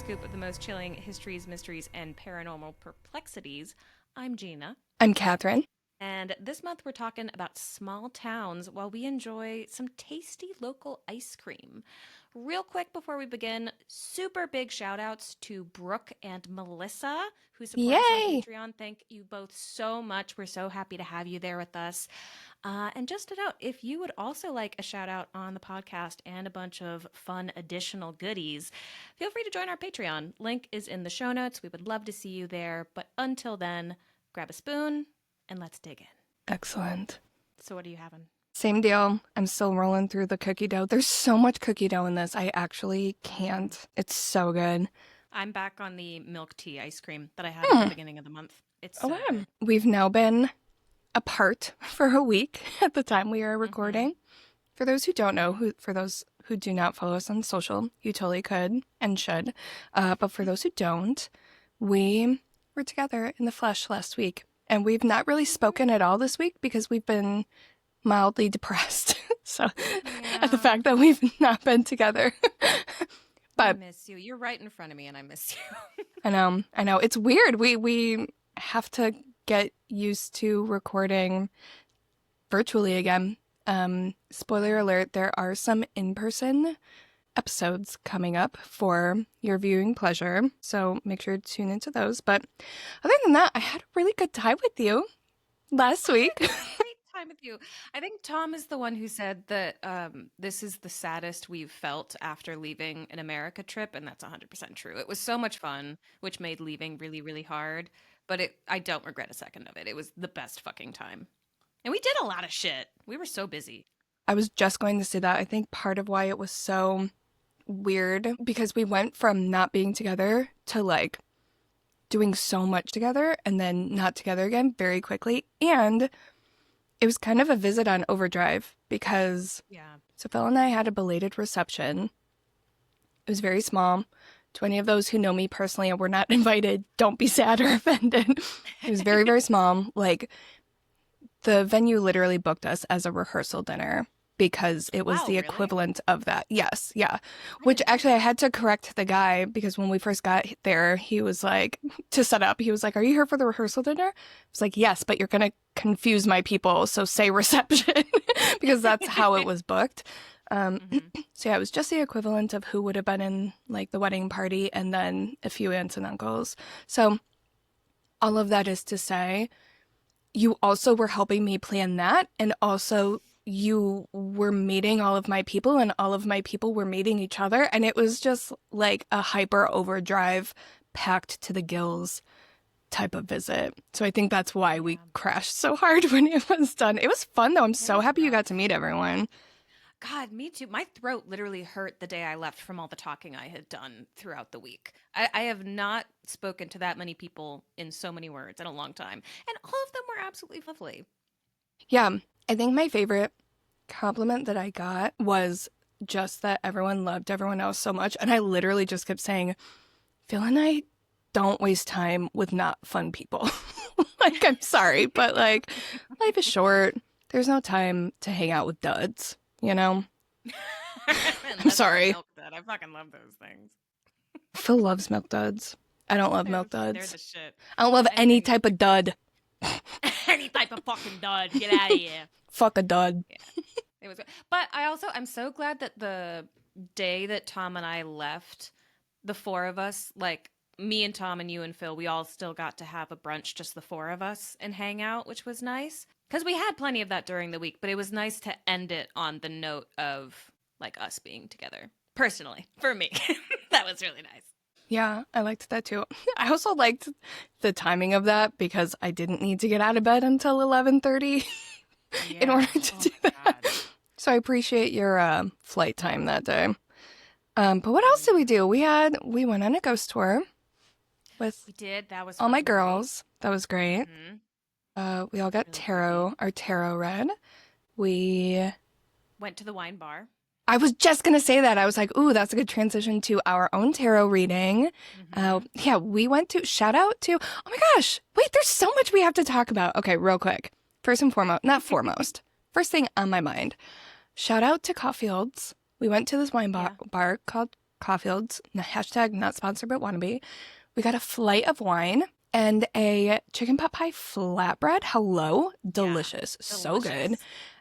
scoop of the most chilling histories, mysteries, and paranormal perplexities. I'm Gina. I'm Kathryn. And this month we're talking about small towns while we enjoy some tasty local ice cream. Real quick before we begin, super big shout outs to Brooke and Melissa who support us on Yay! Patreon. Thank you both so much. We're so happy to have you there with us. And just a note, if you would also like a shout out on the podcast and a bunch of fun additional goodies, feel free to join our Patreon. Link is in the show notes. We would love to see you there. But until then, grab a spoon and let's dig in. Excellent. So what are you having? Same deal. I'm still rolling through the cookie dough. There's so much cookie dough in this. I actually can't. It's so good. I'm back on the milk tea ice cream that I had at the beginning of the month. It's so good. We've now been apart for a week at the time we are recording. For those who don't know, for those who do not follow us on social, you totally could and should. But for those who don't, we were together in the flesh last week. And we've not really spoken at all this week because we've been mildly depressed. So at the fact that we've not been together. But I miss you. You're right in front of me and I miss you. I know. It's weird. We have to get used to recording virtually again. Spoiler alert, there are some in-person episodes coming up for your viewing pleasure, so make sure to tune into those. But other than that, I had a really good time with you last week. Great time with you. I think Tom is the one who said that this is the saddest we've felt after leaving an America trip, and that's 100% true. It was so much fun, which made leaving really, really hard, but I don't regret a second of it. It was the best fucking time. And we did a lot of shit. We were so busy. I was just going to say that. I think part of why it was so weird because we went from not being together to like doing so much together and then not together again very quickly. And it was kind of a visit on overdrive because so Phil and I had a belated reception. It was very small. To any of those who know me personally and were not invited, don't be sad or offended. It was very, very small. Like the venue literally booked us as a rehearsal dinner because it was the equivalent of that. Yes, yeah. Which actually I had to correct the guy because when we first got there, he was like, to set up, he was like, "Are you here for the rehearsal dinner?" I was like, "Yes, but you're going to confuse my people, so say reception," because that's how it was booked. So yeah, it was just the equivalent of who would have been in like the wedding party and then a few aunts and uncles. So all of that is to say, you also were helping me plan that, and also you were meeting all of my people and all of my people were meeting each other, and it was just like a hyper overdrive packed to the gills type of visit. So I think that's why we crashed so hard when it was done. It was fun though. I'm so happy you got to meet everyone. God, me too. My throat literally hurt the day I left from all the talking I had done throughout the week. I have not spoken to that many people in so many words in a long time. And all of them were absolutely lovely. Yeah, I think my favorite compliment that I got was just that everyone loved everyone else so much. And I literally just kept saying, Phil and I don't waste time with not fun people. Like, I'm sorry, but like, life is short. There's no time to hang out with duds, you know? I'm sorry. Milk dud. I fucking love those things. Phil loves milk duds. I don't love milk duds. They're the shit. I don't love any type of dud. Any type of fucking dud. Get out of here. Fuck a dud. Yeah. It was good. But I'm so glad that the day that Tom and I left, the four of us, like me and Tom and you and Phil, we all still got to have a brunch, just the four of us, and hang out, which was nice. Because we had plenty of that during the week, but it was nice to end it on the note of like us being together. Personally, for me, that was really nice. Yeah, I liked that too. I also liked the timing of that because I didn't need to get out of bed until 11:30 in order to do that. God. So I appreciate your flight time that day. But what else did we do? We went on a ghost tour with That was all my great. girls. That was great. We all got our tarot read. We went to the wine bar. I was just going to say that. I was like, ooh, that's a good transition to our own tarot reading. Yeah, we went to, shout out to, oh my gosh, wait, there's so much we have to talk about. Okay, real quick. First and foremost, not foremost, first thing on my mind, shout out to Caulfield's. We went to this wine bar called Caulfield's, hashtag not sponsored but wannabe. We got a flight of wine and a chicken pot pie flatbread. Hello. Delicious. Yeah, So good. delicious.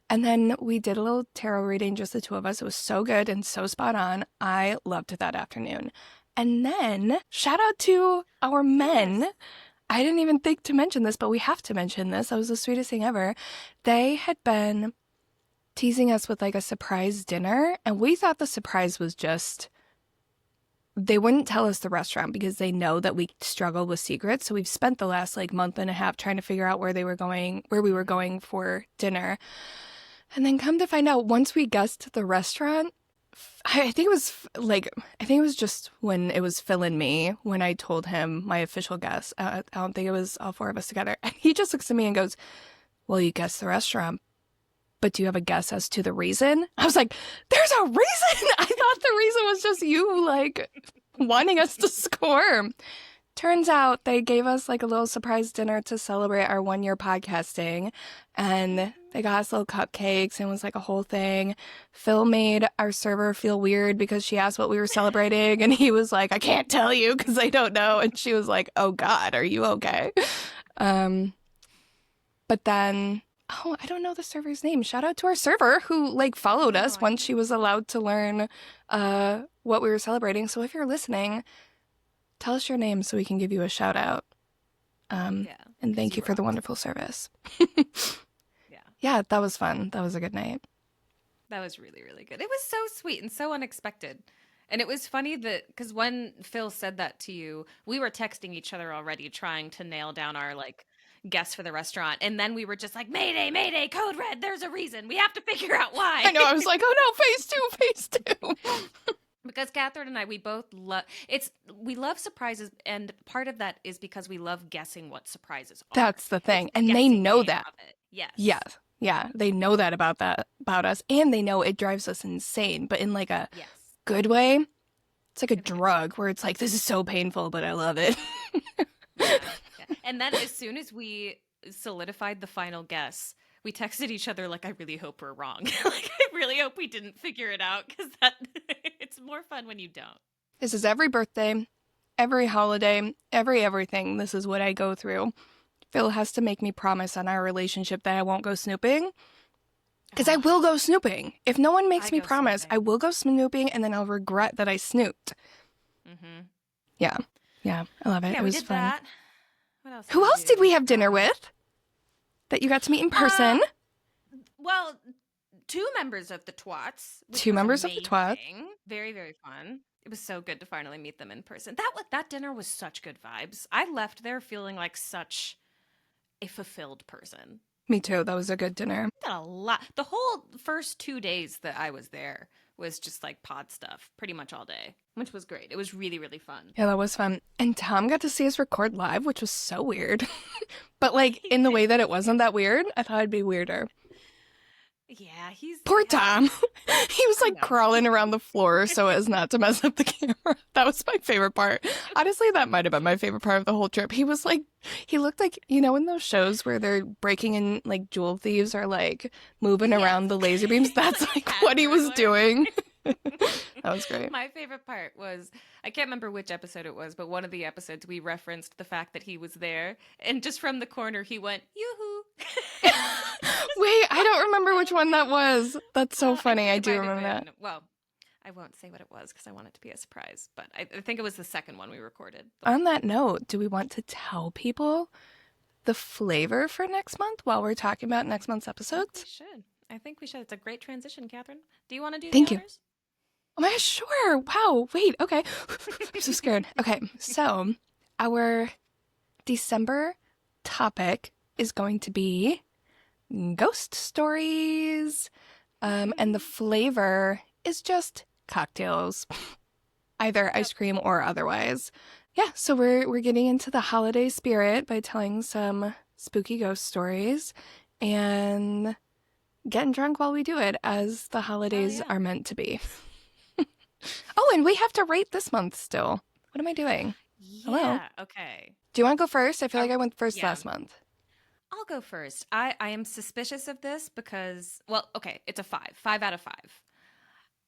And then we did a little tarot reading, just the two of us. It was so good and so spot on. I loved that afternoon. And then shout out to our men. Yes. I didn't even think to mention this, but we have to mention this. That was the sweetest thing ever. They had been teasing us with like a surprise dinner, and we thought the surprise was just they wouldn't tell us the restaurant because they know that we struggle with secrets. So we've spent the last like month and a half trying to figure out where we were going for dinner. And then come to find out, once we guessed the restaurant, I think it was just when it was Phil and me, when I told him my official guess. I don't think it was all four of us together. And he just looks at me and goes, well, you guessed the restaurant, but do you have a guess as to the reason? I was like, there's a reason. I thought the reason was just you like wanting us to score. Turns out they gave us like a little surprise dinner to celebrate our 1 year podcasting, and they got us little cupcakes and it was like a whole thing. Phil made our server feel weird because she asked what we were celebrating, and he was like, I can't tell you because I don't know. And she was like, oh God, are you okay? But then, I don't know the server's name. Shout out to our server who like followed us once she was allowed to learn what we were celebrating. So if you're listening, tell us your name so we can give you a shout out. And thank you for the wonderful service. Yeah, that was fun. That was a good night. That was really, really good. It was so sweet and so unexpected. And it was funny that, because when Phil said that to you, we were texting each other already, trying to nail down our like guess for the restaurant. And then we were just like, Mayday, Mayday, code red. There's a reason. We have to figure out why. I know. I was like, oh no, phase two. Because Catherine and I, we both we love surprises, and part of that is because we love guessing what surprises are. That's the thing. The and they know that. Yes. Yes. Yeah. They know that about us. And they know it drives us insane, but in like a good way. It's like a drug where it's like, this is so painful, but I love it. Yeah. And then as soon as we solidified the final guess, we texted each other like, I really hope we're wrong. Like, I really hope we didn't figure it out, because it's more fun when you don't. This is every birthday, every holiday, everything. This is what I go through. Phil has to make me promise on our relationship that I won't go snooping. Because I will go snooping. If no one makes me promise, snooping. I will go snooping, and then I'll regret that I snooped. Mm-hmm. Yeah. Yeah, I love it. Yeah, it was did fun. That. What else Who else did we have dinner with that you got to meet in person? Well, two members of the Twats. Two members of the Twats. Very, very fun. It was so good to finally meet them in person. That dinner was such good vibes. I left there feeling like such a fulfilled person. Me too. That was a good dinner. Did a lot. The whole first 2 days that I was there was just like pod stuff pretty much all day, which was great. It was really, really fun. Yeah, that was fun. And Tom got to see us record live, which was so weird. But like in the way that it wasn't that weird, I thought it'd be weirder. Yeah, Poor Tom. He was like crawling around the floor so as not to mess up the camera. That was my favorite part. Honestly, that might have been my favorite part of the whole trip. He looked like, you know, in those shows where they're breaking in, like jewel thieves are like moving around the laser beams. That's like what he was doing. That was great. My favorite part was, I can't remember which episode it was, but one of the episodes we referenced the fact that he was there, and just from the corner he went, yoo-hoo. Wait, I don't remember which one that was. That's so funny. I do remember that. Well, I won't say what it was because I want it to be a surprise, but I think it was the second one we recorded. On that note, do we want to tell people the flavor for next month while we're talking about next month's episodes? I think we should. It's a great transition, Catherine. Do you want to do Thank the you. honors? Oh my gosh, sure. Wow. Wait, okay. I'm so scared. Okay, so our December topic is going to be ghost stories. And the flavor is just cocktails, either ice cream or otherwise. Yeah, so we're getting into the holiday spirit by telling some spooky ghost stories and getting drunk while we do it, as the holidays are meant to be. Oh, and we have to rate this month still. What am I doing? Yeah, hello. Okay. Do you want to go first? I feel like I went first last month. I'll go first. I am suspicious of this because, well, okay, it's a 5 out of 5.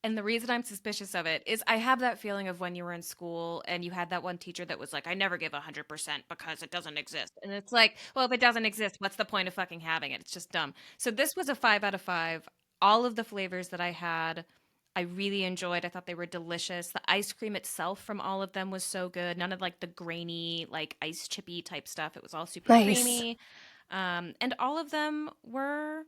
And the reason I'm suspicious of it is I have that feeling of when you were in school and you had that one teacher that was like, I never give 100% because it doesn't exist. And it's like, well, if it doesn't exist, what's the point of fucking having it? It's just dumb. So this was a 5 out of 5. All of the flavors that I had, I really enjoyed. I thought they were delicious. The ice cream itself from all of them was so good. None of like the grainy, like ice chippy type stuff. It was all super Nice. creamy. And all of them were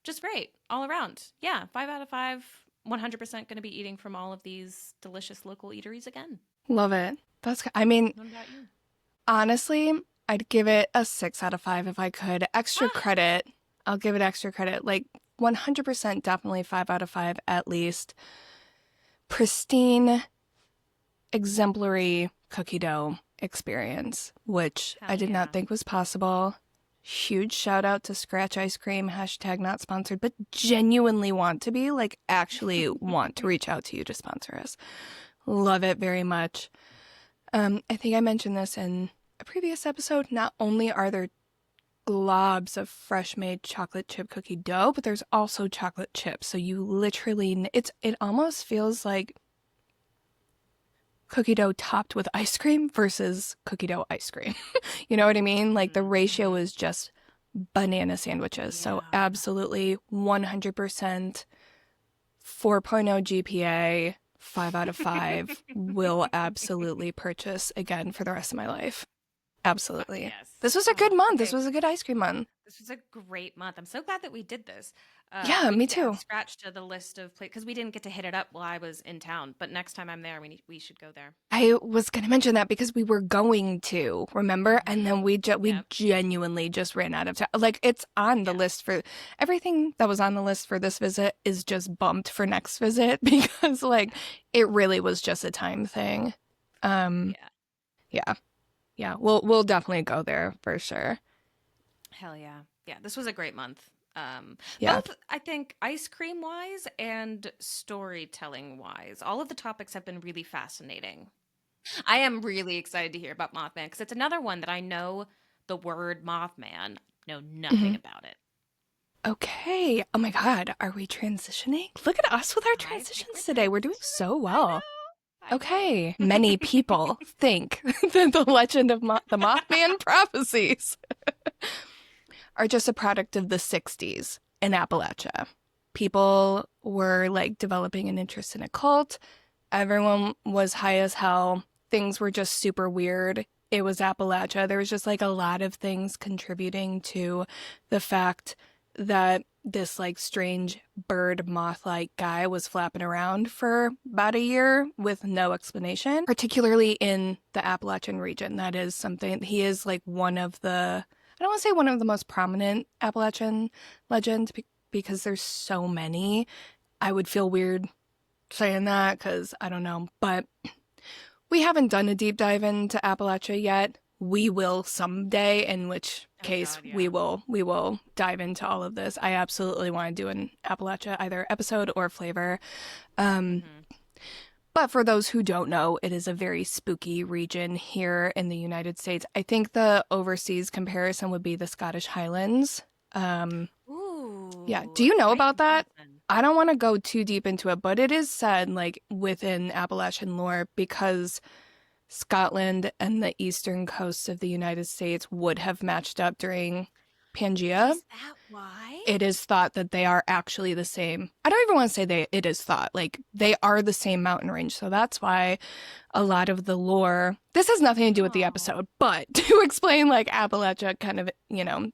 just great all around. Yeah, 5 out of 5. 100% going to be eating from all of these delicious local eateries again. Love it. I mean, What about you? honestly, I'd give it a 6 out of 5 if I could. Extra Ah, credit. I'll give it extra credit. Like 100% definitely 5 out of 5 at least. Pristine, exemplary cookie dough experience, which I hell did yeah. not think was possible. Huge shout out to Scratch Ice Cream, hashtag not sponsored, but genuinely want to be, like actually want to reach out to you to sponsor us. Love it very much. I think I mentioned this in a previous episode. Not only are there globs of fresh made chocolate chip cookie dough, but there's also chocolate chips. So you literally, it almost feels like cookie dough topped with ice cream versus cookie dough ice cream. You know what I mean? Like the ratio is just banana sandwiches. So Yeah. absolutely 100% 4.0 GPA, 5 out of 5 will absolutely purchase again for the rest of my life. Fuck Absolutely. yes. This was a good month. This Okay. was a good ice cream month. This was a great month. I'm so glad that we did this. Yeah, We me need to add too. Scratch to the list of places because we didn't get to hit it up while I was in town. But next time I'm there, we should go there. I was going to mention that because we were going to, remember? And then we Yep. genuinely just ran out of time. Like it's on the Yeah. list for everything that was on the list for this visit is just bumped for next visit because like it really was just a time thing. Um Yeah. yeah. Yeah, we'll definitely go there for sure. Hell yeah. Yeah. This was a great month. Yeah. Both, I think, ice cream wise and storytelling wise. All of the topics have been really fascinating. I am really excited to hear about Mothman because it's another one that I know the word Mothman, know nothing Mhm. about it. Okay. Oh my God. Are we transitioning? Look at us with our I think we're transitions today. We're doing transitioning. so I well. know. I Okay. know. Many people think that the legend of the Mothman prophecies are just a product of the 60s in Appalachia. People were like developing an interest in a cult. Everyone was high as hell. Things were just super weird. It was Appalachia. There was just like a lot of things contributing to the fact that this like strange bird moth like guy was flapping around for about a year with no explanation, particularly in the Appalachian region. That is something, he is like one of the, I don't want to say one of the most prominent Appalachian legends because there's so many. I would feel weird saying that because I don't know, but we haven't done a deep dive into Appalachia yet. We will someday, in which Oh case God, we yeah. will dive into all of this. I absolutely want to do an Appalachia either episode or flavor. Um, Hmm. but for those who don't know, it is a very spooky region here in the United States. I think the overseas comparison would be the Scottish Highlands. Um, yeah. Do Ooh, you know great about that? comparison. I don't want to go too deep into it, but it is said, like, within Appalachian lore, because Scotland and the eastern coasts of the United States would have matched up during Pangea. Is that why? It is thought that they are actually the same. I don't even want to say it is thought. Like, they are the same mountain range. So that's why a lot of the lore, this has nothing to do with the Oh, episode, but to explain like Appalachia kind of,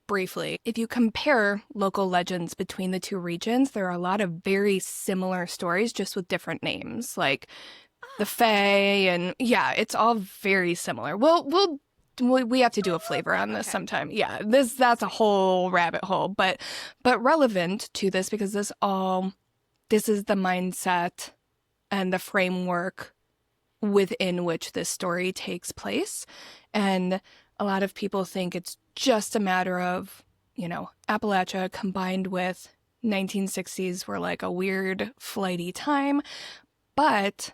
briefly, if you compare local legends between the two regions, there are a lot of very similar stories just with different names, like the oh, Fae, and yeah, it's all very similar. We have to do a flavor on this okay. sometime. Yeah, that's a Sweet. whole rabbit hole, but relevant to this because this is the mindset and the framework within which this story takes place. And a lot of people think it's just a matter of, Appalachia combined with 1960s were like a weird, flighty time. But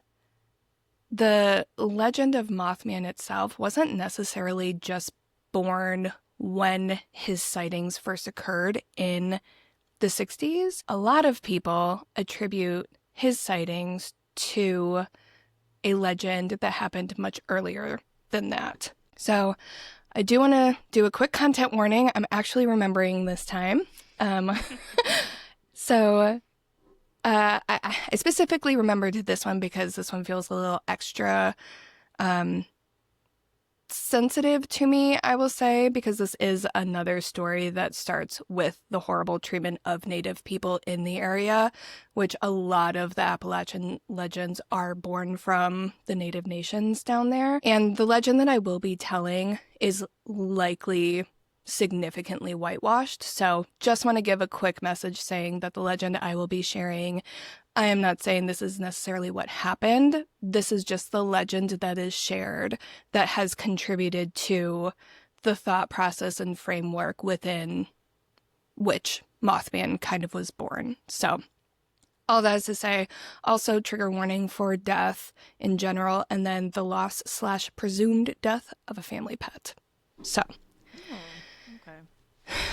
the legend of Mothman itself wasn't necessarily just born when his sightings first occurred in the 60s. A lot of people attribute his sightings to a legend that happened much earlier than that. So I do want to do a quick content warning. I'm actually remembering this time. So I specifically remembered this one because this one feels a little extra sensitive to me, I will say, because this is another story that starts with the horrible treatment of Native people in the area, which a lot of the Appalachian legends are born from the Native nations down there. And the legend that I will be telling is likely significantly whitewashed. So just want to give a quick message saying that the legend I will be sharing, I am not saying this is necessarily what happened. This is just the legend that is shared that has contributed to the thought process and framework within which Mothman kind of was born. So all that is to say, also trigger warning for death in general, and then the loss/presumed death of a family pet. So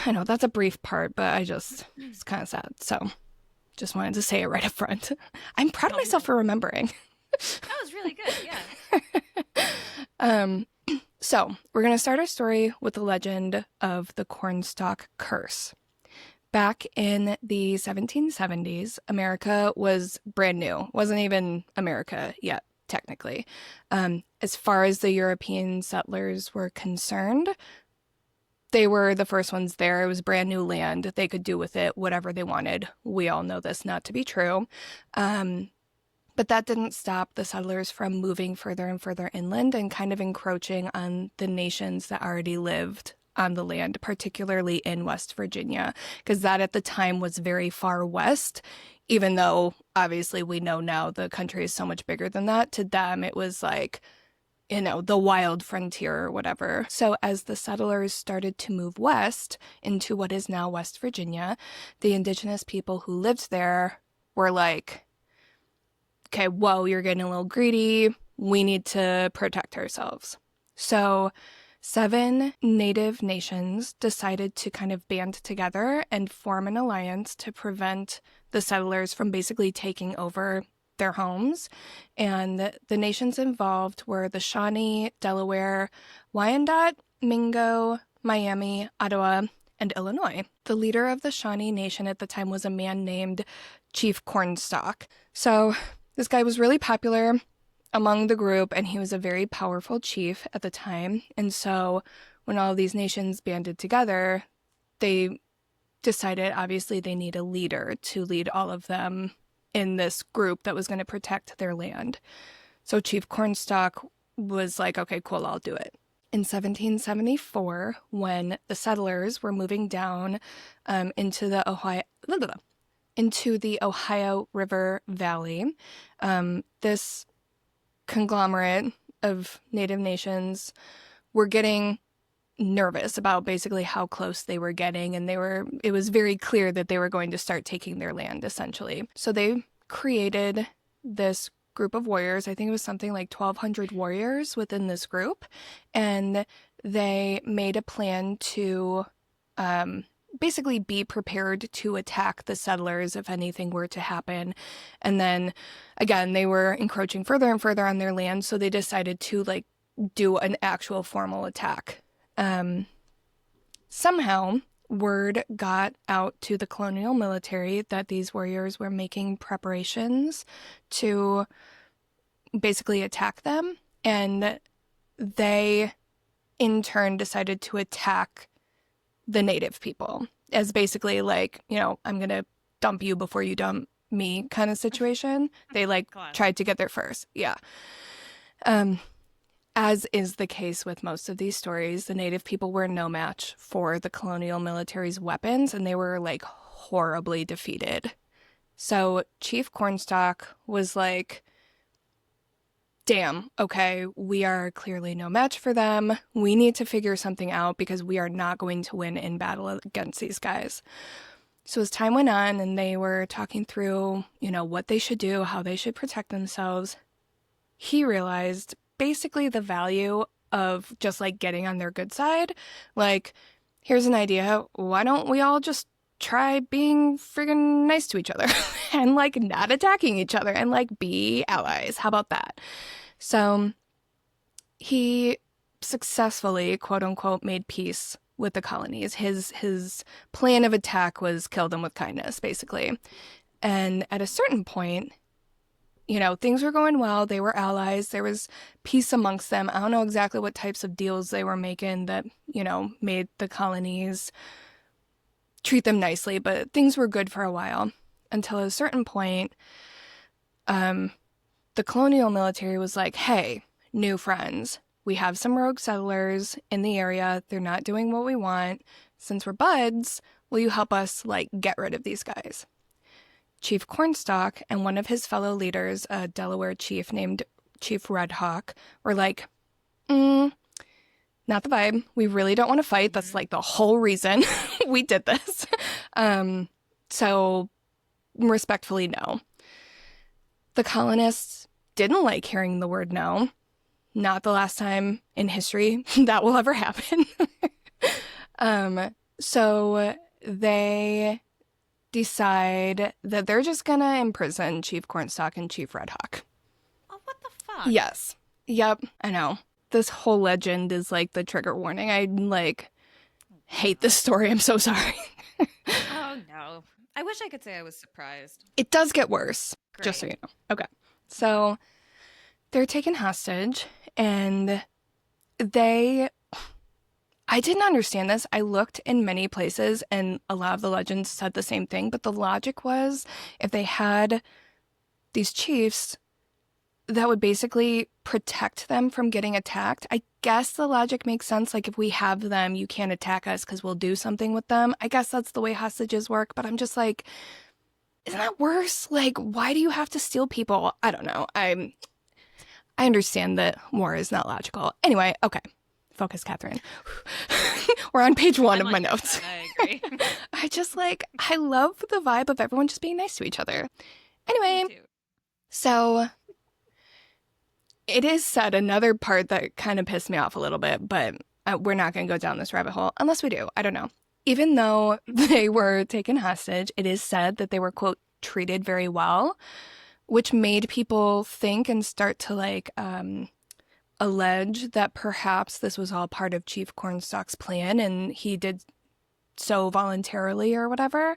I know that's a brief part, but it's kind of sad. So just wanted to say it right up front. I'm proud of myself for remembering. That was really good, yeah. So we're going to start our story with the legend of the cornstalk curse. Back in the 1770s, America was brand new. Wasn't even America yet, technically. As far as the European settlers were concerned, they were the first ones there. It was brand new land. They could do with it whatever they wanted. We all know this not to be true. But that didn't stop the settlers from moving further and further inland and kind of encroaching on the nations that already lived on the land, particularly in West Virginia, because that at the time was very far west, even though obviously we know now the country is so much bigger than that. To them, it was like, the wild frontier or whatever. So as the settlers started to move west into what is now West Virginia, the indigenous people who lived there were like, okay, whoa, you're getting a little greedy. We need to protect ourselves. So 7 native nations decided to kind of band together and form an alliance to prevent the settlers from basically taking over their homes. And the nations involved were the Shawnee, Delaware, Wyandot, Mingo, Miami, Ottawa, and Illinois. The leader of the Shawnee Nation at the time was a man named Chief Cornstalk. So this guy was really popular among the group, and he was a very powerful chief at the time. And so when all of these nations banded together, they decided obviously they need a leader to lead all of them in this group that was going to protect their land. So Chief Cornstalk was like, okay, cool, I'll do it. In 1774, when the settlers were moving down into the Ohio River Valley, this conglomerate of native nations were getting nervous about basically how close they were getting, and it was very clear that they were going to start taking their land, essentially. So they created this group of warriors. I think it was something like 1,200 warriors within this group, and they made a plan to basically be prepared to attack the settlers if anything were to happen. And then, again, they were encroaching further and further on their land, so they decided to do an actual formal attack. Somehow, word got out to the colonial military that these warriors were making preparations to basically attack them, and they, in turn, decided to attack the native people as basically I'm going to dump you before you dump me kind of situation. They tried to get there first. Yeah. As is the case with most of these stories, the native people were no match for the colonial military's weapons, and they were horribly defeated. So Chief Cornstalk was like, damn, okay, we are clearly no match for them. We need to figure something out because we are not going to win in battle against these guys. So as time went on and they were talking through, what they should do, how they should protect themselves, he realized basically the value of just getting on their good side. Here's an idea. Why don't we all just try being friggin' nice to each other? and like not attacking each other and like be allies. How about that? So he successfully, quote unquote, made peace with the colonies. His plan of attack was kill them with kindness, basically. And at a certain point, you know, things were going well. They were allies. There was peace amongst them. I don't know exactly what types of deals they were making that, you know, made the colonies treat them nicely, but things were good for a while until at a certain point, the colonial military was like, hey, new friends, we have some rogue settlers in the area. They're not doing what we want. Since we're buds, will you help us, like, get rid of these guys? Chief Cornstalk and one of his fellow leaders, a Delaware chief named Chief Red Hawk, were like, not the vibe. We really don't want to fight. That's like the whole reason we did this. So respectfully, no. The colonists didn't like hearing the word no. Not the last time in history that will ever happen. So they decide that they're just gonna imprison Chief Cornstalk and Chief Red Hawk. Oh, what the fuck? Yes. Yep, I know. This whole legend is like the trigger warning. I like hate this story. I'm so sorry. Oh no. I wish I could say I was surprised. It does get worse, Great. just so you know. Okay. So they're taken hostage and I didn't understand this. I looked in many places and a lot of the legends said the same thing, but the logic was if they had these chiefs that would basically protect them from getting attacked. I guess the logic makes sense. Like, if we have them, you can't attack us because we'll do something with them. I guess that's the way hostages work, but I'm just like, isn't that worse? Like, why do you have to steal people? I don't know. I understand that war is not logical. Anyway, okay. Focus, Kathryn. We're on page one of my notes. I agree. I love the vibe of everyone just being nice to each other. Anyway, so it is said, another part that kind of pissed me off a little bit, but we're not going to go down this rabbit hole unless we do. I don't know. Even though they were taken hostage, it is said that they were, quote, treated very well, which made people think and start to like allege that perhaps this was all part of Chief Cornstalk's plan and he did so voluntarily or whatever.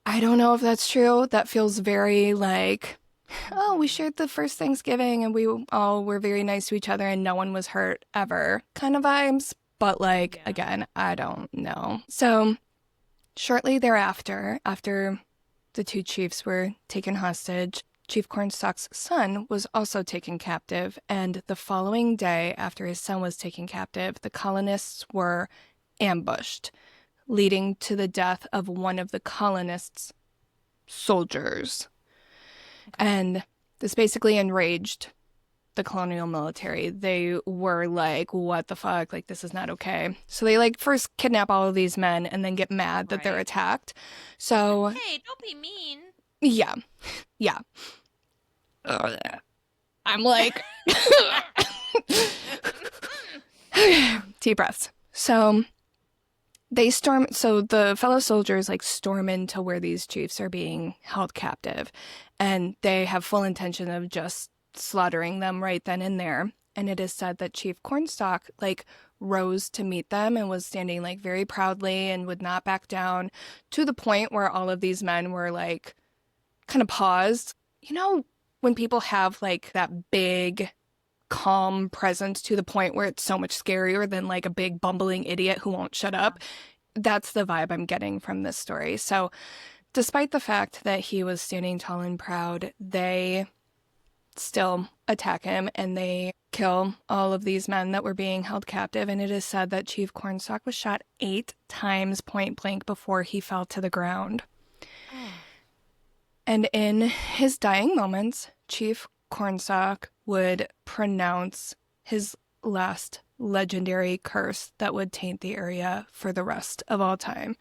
I don't know if that's true. That feels very like, oh, we shared the first Thanksgiving and we all were very nice to each other and no one was hurt ever kind of vibes. But like, again, I don't know. So shortly thereafter, after the two chiefs were taken hostage, Chief Cornstalk's son was also taken captive. And the following day after his son was taken captive, the colonists were ambushed, leading to the death of one of the colonists' soldiers. And this basically enraged the colonial military. They were like, what the fuck? Like, this is not okay. So they like first kidnap all of these men and then get mad that they're attacked. So hey, don't be mean. Yeah. I'm like deep breaths. So the fellow soldiers like storm into where these chiefs are being held captive, and they have full intention of just slaughtering them right then and there. And it is said that Chief Cornstalk like rose to meet them and was standing like very proudly and would not back down, to the point where all of these men were like kind of paused. You know, when people have like that big calm presence to the point where it's so much scarier than like a big bumbling idiot who won't shut up. That's the vibe I'm getting from this story. So despite the fact that he was standing tall and proud, they still attack him and they kill all of these men that were being held captive. And it is said that Chief Cornstalk was shot 8 times point blank before he fell to the ground. And in his dying moments, Chief Cornstalk would pronounce his last legendary curse that would taint the area for the rest of all time.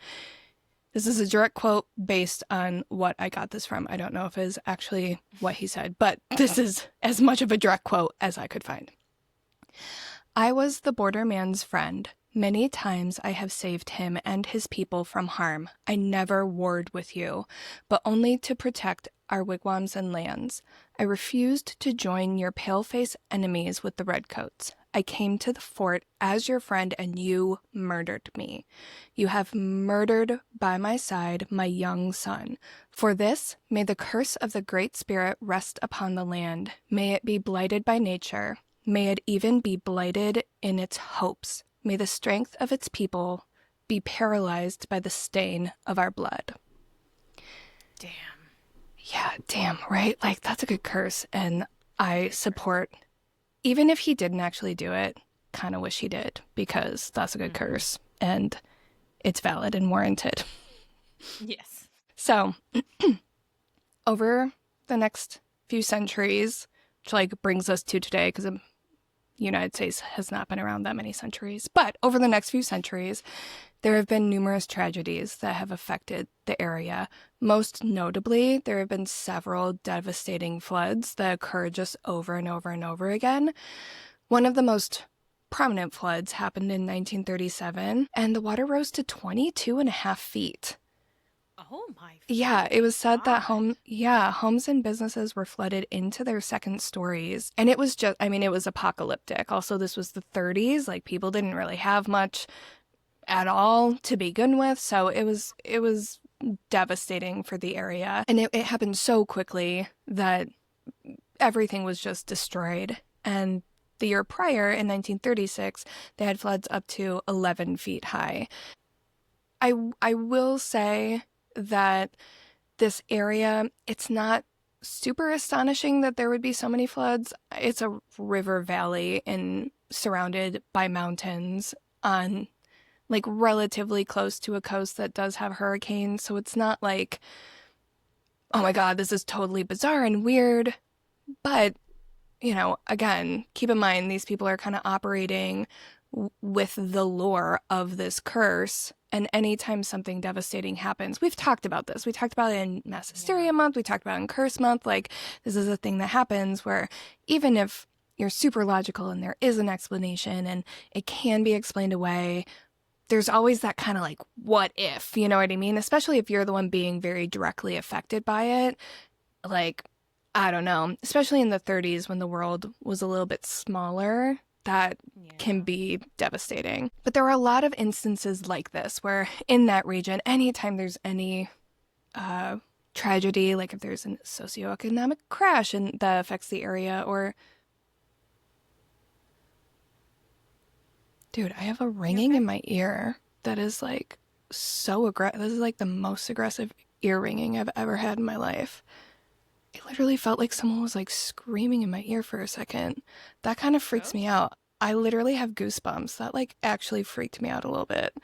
This is a direct quote based on what I got this from. I don't know if it is actually what he said, but this is as much of a direct quote as I could find. I was the border man's friend, Many times I have saved him and his people from harm. I never warred with you, but only to protect our wigwams and lands. I refused to join your pale-faced enemies with the redcoats. I came to the fort as your friend, and you murdered me. You have murdered by my side my young son. For this, may the curse of the Great Spirit rest upon the land. May it be blighted by nature. May it even be blighted in its hopes. May the strength of its people be paralyzed by the stain of our blood. Damn. Yeah, damn, right? Like, that's a good curse, and I support, even if he didn't actually do it, kind of wish he did, because that's a good curse, and it's valid and warranted. Yes. So, over the next few centuries, which, like, brings us to today, because the United States has not been around that many centuries, but over the next few centuries, there have been numerous tragedies that have affected the area. Most notably, there have been several devastating floods that occur just over and over and over again. One of the most prominent floods happened in 1937, and the water rose to 22.5 feet. Oh my. Yeah, it was said that God. homes and businesses were flooded into their second stories. And it was just, I mean, it was apocalyptic. Also, this was the 30s. Like, people didn't really have much at all to begin with. So it was devastating for the area. And it happened so quickly that everything was just destroyed. And the year prior, in 1936, they had floods up to 11 feet high. I will say that this area, it's not super astonishing that there would be so many floods. It's a river valley and surrounded by mountains on, like, relatively close to a coast that does have hurricanes. So it's not like, oh my God, this is totally bizarre and weird. But, you know, again, keep in mind, these people are kind of operating with the lore of this curse. And anytime something devastating happens, we've talked about this. We talked about it in Mass Hysteria Month. We talked about it in Curse Month. Like, this is a thing that happens where even if you're super logical and there is an explanation and it can be explained away, there's always that kind of like, what if, you know what I mean? Especially if you're the one being very directly affected by it. Like, I don't know, especially in the 30s when the world was a little bit smaller, that can be devastating. But there are a lot of instances like this where in that region, anytime there's any tragedy, like if there's a socioeconomic crash and that affects the area, or dude, I have a ringing in my ear that is like so aggressive. This is like the most aggressive ear ringing I've ever had in my life. It literally felt like someone was like screaming in my ear for a second. That kind of freaks me out. I literally have goosebumps. That like actually freaked me out a little bit.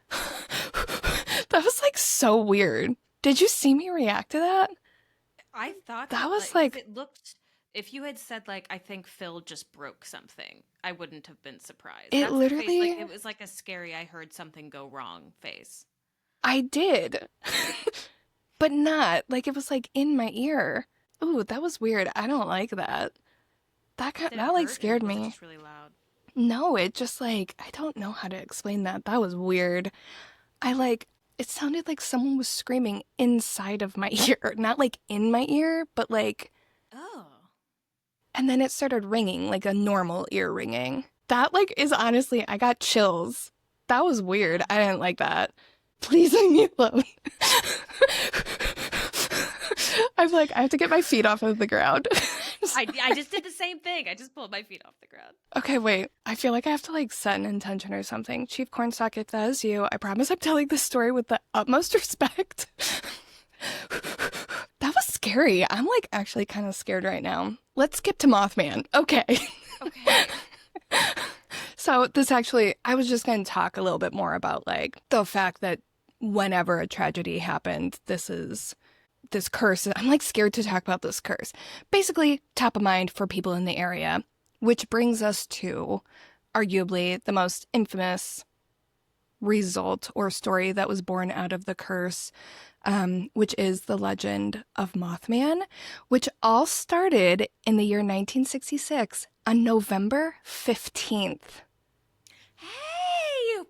That was like so weird. Did you see me react to that? I thought that was like, it looked. If you had said like, I think Phil just broke something, I wouldn't have been surprised. It That's literally, the face. Like, it was like a scary, I heard something go wrong face. I did. But not like it was like in my ear. Ooh, that was weird. I don't like that. That like scared me. Was it just really loud? No, it just like, I don't know how to explain that. That was weird. It sounded like someone was screaming inside of my ear. Not like in my ear, but like, Oh. and then it started ringing like a normal ear ringing. That like is honestly, I got chills. That was weird. I didn't like that. Please leave me alone. I'm like, I have to get my feet off of the ground. I just did the same thing. I just pulled my feet off the ground. Okay, wait. I feel like I have to like set an intention or something. Chief Cornstalk, if that is you, I promise I'm telling this story with the utmost respect. That was scary. I'm like actually kind of scared right now. Let's skip to Mothman. Okay. Okay. So this actually, I was just going to talk a little bit more about like the fact that whenever a tragedy happened, this curse. I'm like scared to talk about this curse. Basically, top of mind for people in the area, which brings us to arguably the most infamous result or story that was born out of the curse, which is the legend of Mothman, which all started in the year 1966 on November 15th. Hey,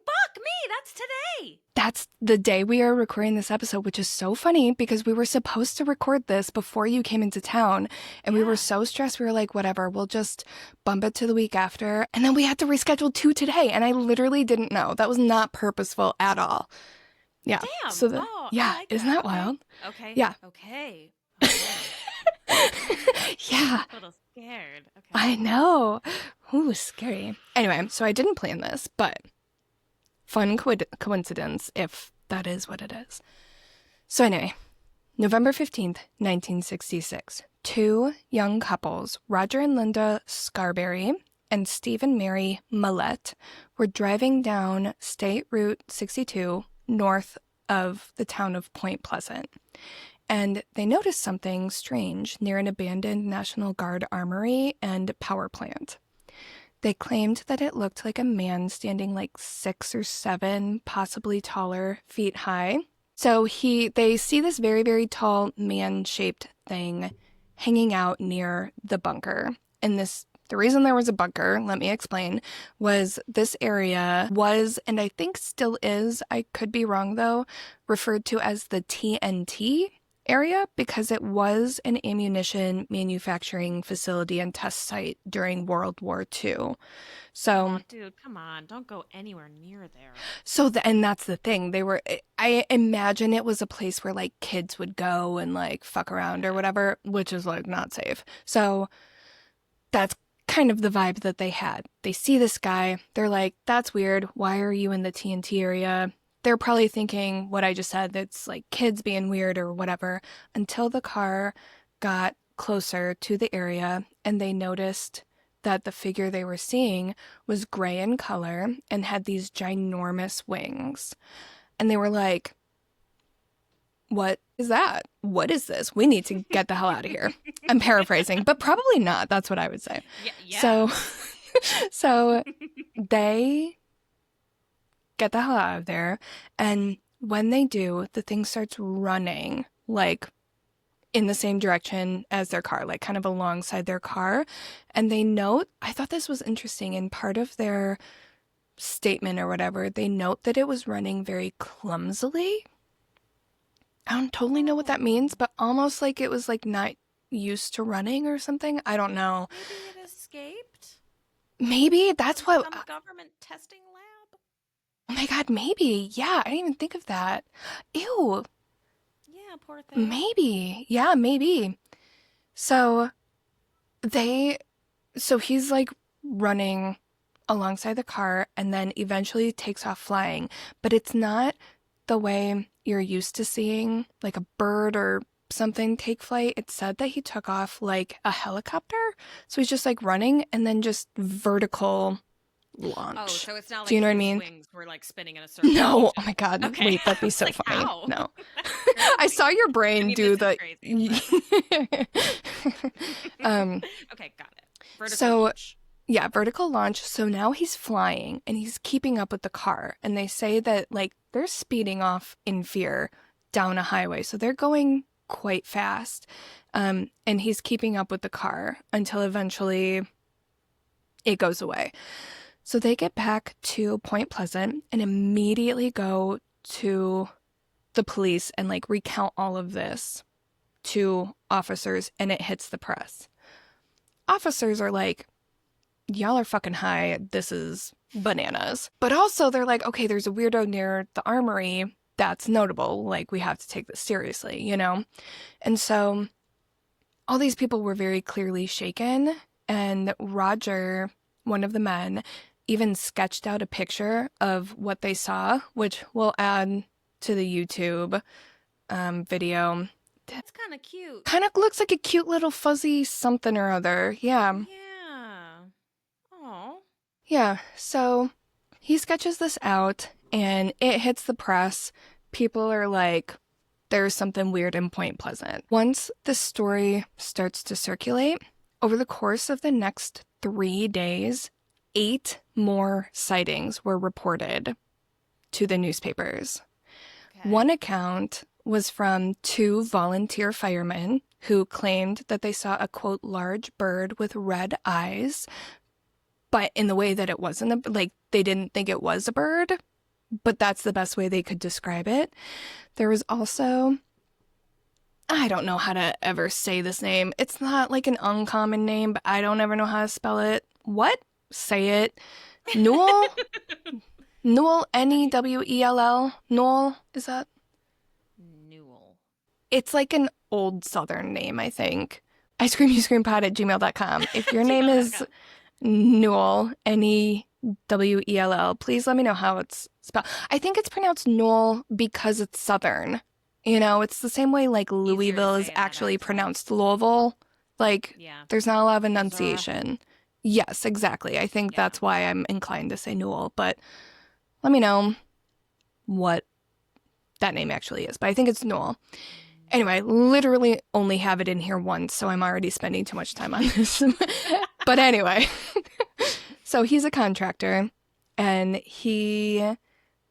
that's the day we are recording this episode, which is so funny because we were supposed to record this before you came into town, and we were so stressed. We were like, whatever, we'll just bump it to the week after. And then we had to reschedule to today, and I literally didn't know. That was not purposeful at all. Yeah. Damn. So I like isn't that wild? Okay. Yeah. Okay. Yeah. A little scared. Okay. I know. Ooh, scary. Anyway, so I didn't plan this, but fun coincidence, if that is what it is. So anyway, November 15th, 1966, two young couples, Roger and Linda Scarberry and Steve and Mary Millette, were driving down State Route 62 north of the town of Point Pleasant. And they noticed something strange near an abandoned National Guard armory and power plant. They claimed that it looked like a man standing like 6 or 7, possibly taller, feet high. So they see this very, very tall man-shaped thing hanging out near the bunker. And the reason there was a bunker, let me explain, was this area was, and I think still is, I could be wrong though, referred to as the TNT area because it was an ammunition manufacturing facility and test site during World War II. So, oh, dude, come on, don't go anywhere near there. and that's the thing. I imagine it was a place where like kids would go and like fuck around or whatever, which is like not safe. So that's kind of the vibe that they had. They see this guy, they're like, that's weird. Why are you in the TNT area? They're probably thinking what I just said, that's like kids being weird or whatever, until the car got closer to the area and they noticed that the figure they were seeing was gray in color and had these ginormous wings. And they were like, what is that? What is this? We need to get the hell out of here. I'm paraphrasing, but probably not. That's what I would say. Yeah. So they get the hell out of there. And when they do, the thing starts running like in the same direction as their car, like kind of alongside their car. And they note, I thought this was interesting, in part of their statement or whatever, they note that it was running very clumsily. I don't totally know what that means, but almost like it was like not used to running or something. I don't know. Maybe it escaped? Maybe that's what... Some government testing lab? Oh my God, maybe. Yeah, I didn't even think of that. Ew. Yeah, poor thing. Maybe. Yeah, maybe. So he's like running alongside the car and then eventually takes off flying. But it's not the way you're used to seeing like a bird or something take flight. It said that he took off like a helicopter. So he's just like running and then just vertical launch. Oh, so it's not like Do you know what I his mean? wings were like spinning in a circle. No. Oh my God. Okay. Wait, that'd be so Like, funny. ow. No. I saw your brain do the... Okay, got it. Vertical So, launch. yeah, vertical launch. So now he's flying and he's keeping up with the car. And they say that like they're speeding off in fear down a highway. So they're going quite fast. And he's keeping up with the car until eventually it goes away. So they get back to Point Pleasant and immediately go to the police and like recount all of this to officers, and it hits the press. Officers are like, y'all are fucking high. This is bananas. But also they're like, okay, there's a weirdo near the armory. That's notable. Like, we have to take this seriously, you know? And so all these people were very clearly shaken. And Roger, one of the men, even sketched out a picture of what they saw, which we'll add to the YouTube video. That's kind of cute. Kind of looks like a cute little fuzzy something or other. Yeah. Yeah. Oh. Yeah. So he sketches this out and it hits the press. People are like, there's something weird in Point Pleasant. Once the story starts to circulate, over the course of the next 3 days, 8 more sightings were reported to the newspapers. Okay. One account was from 2 volunteer firemen who claimed that they saw a, quote, large bird with red eyes, but in the way that it wasn't, like, they didn't think it was a bird. but that's the best way they could describe it. There was also, I don't know how to ever say this name. It's not like an uncommon name, but I don't ever know how to spell it. What? Say it. Newell? Newell, Newell? Newell, is that? Newell. It's like an old Southern name, I think. icecreamyouscreampod@gmail.com. If your name is Gmail.com. Newell, Newell, please let me know how it's spelled. I think it's pronounced Newell because it's Southern. You know, it's the same way like Easier to Louisville is say in that actually accent. pronounced Louisville. Like, Yeah. there's not a lot of Missouri. enunciation. Yes, exactly. I think Yeah. that's why I'm inclined to say Newell, but let me know what that name actually is. But I think it's Newell. Anyway, I literally only have it in here once, so I'm already spending too much time on this. But anyway, so he's a contractor, and he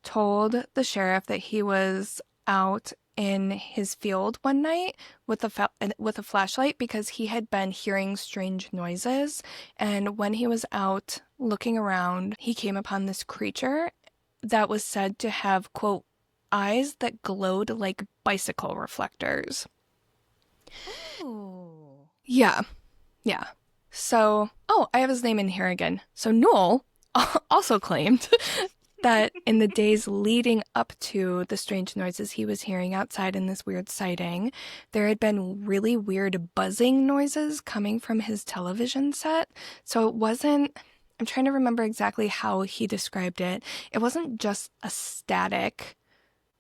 told the sheriff that he was out in his field one night with a flashlight because he had been hearing strange noises. And when he was out looking around, he came upon this creature that was said to have, quote, eyes that glowed like bicycle reflectors. Ooh. Yeah, yeah. So, oh, I have his name in here again. So Newell also claimed that in the days leading up to the strange noises he was hearing outside in this weird sighting, there had been really weird buzzing noises coming from his television set. So it wasn't, I'm trying to remember exactly how he described it. It wasn't just a static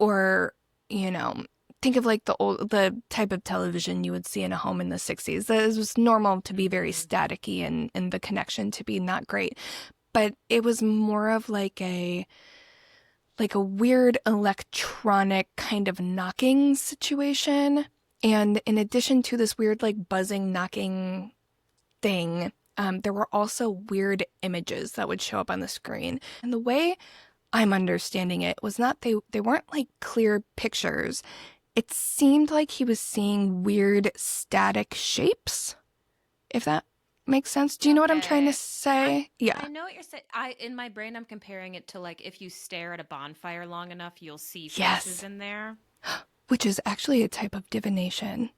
or, you know, think of like the type of television you would see in a home in the 60s. It was normal to be very Mm-hmm. staticky and the connection to be not great. But it was more of like a weird electronic kind of knocking situation. And in addition to this weird like buzzing knocking thing, there were also weird images that would show up on the screen. And the way I'm understanding it was not they weren't like clear pictures. It seemed like he was seeing weird static shapes, if that makes sense. Do you know what I'm trying to Okay. say? Yeah. I know what you're saying. I in my brain I'm comparing it to like if you stare at a bonfire long enough, you'll see faces Yes. in there. Which is actually a type of divination,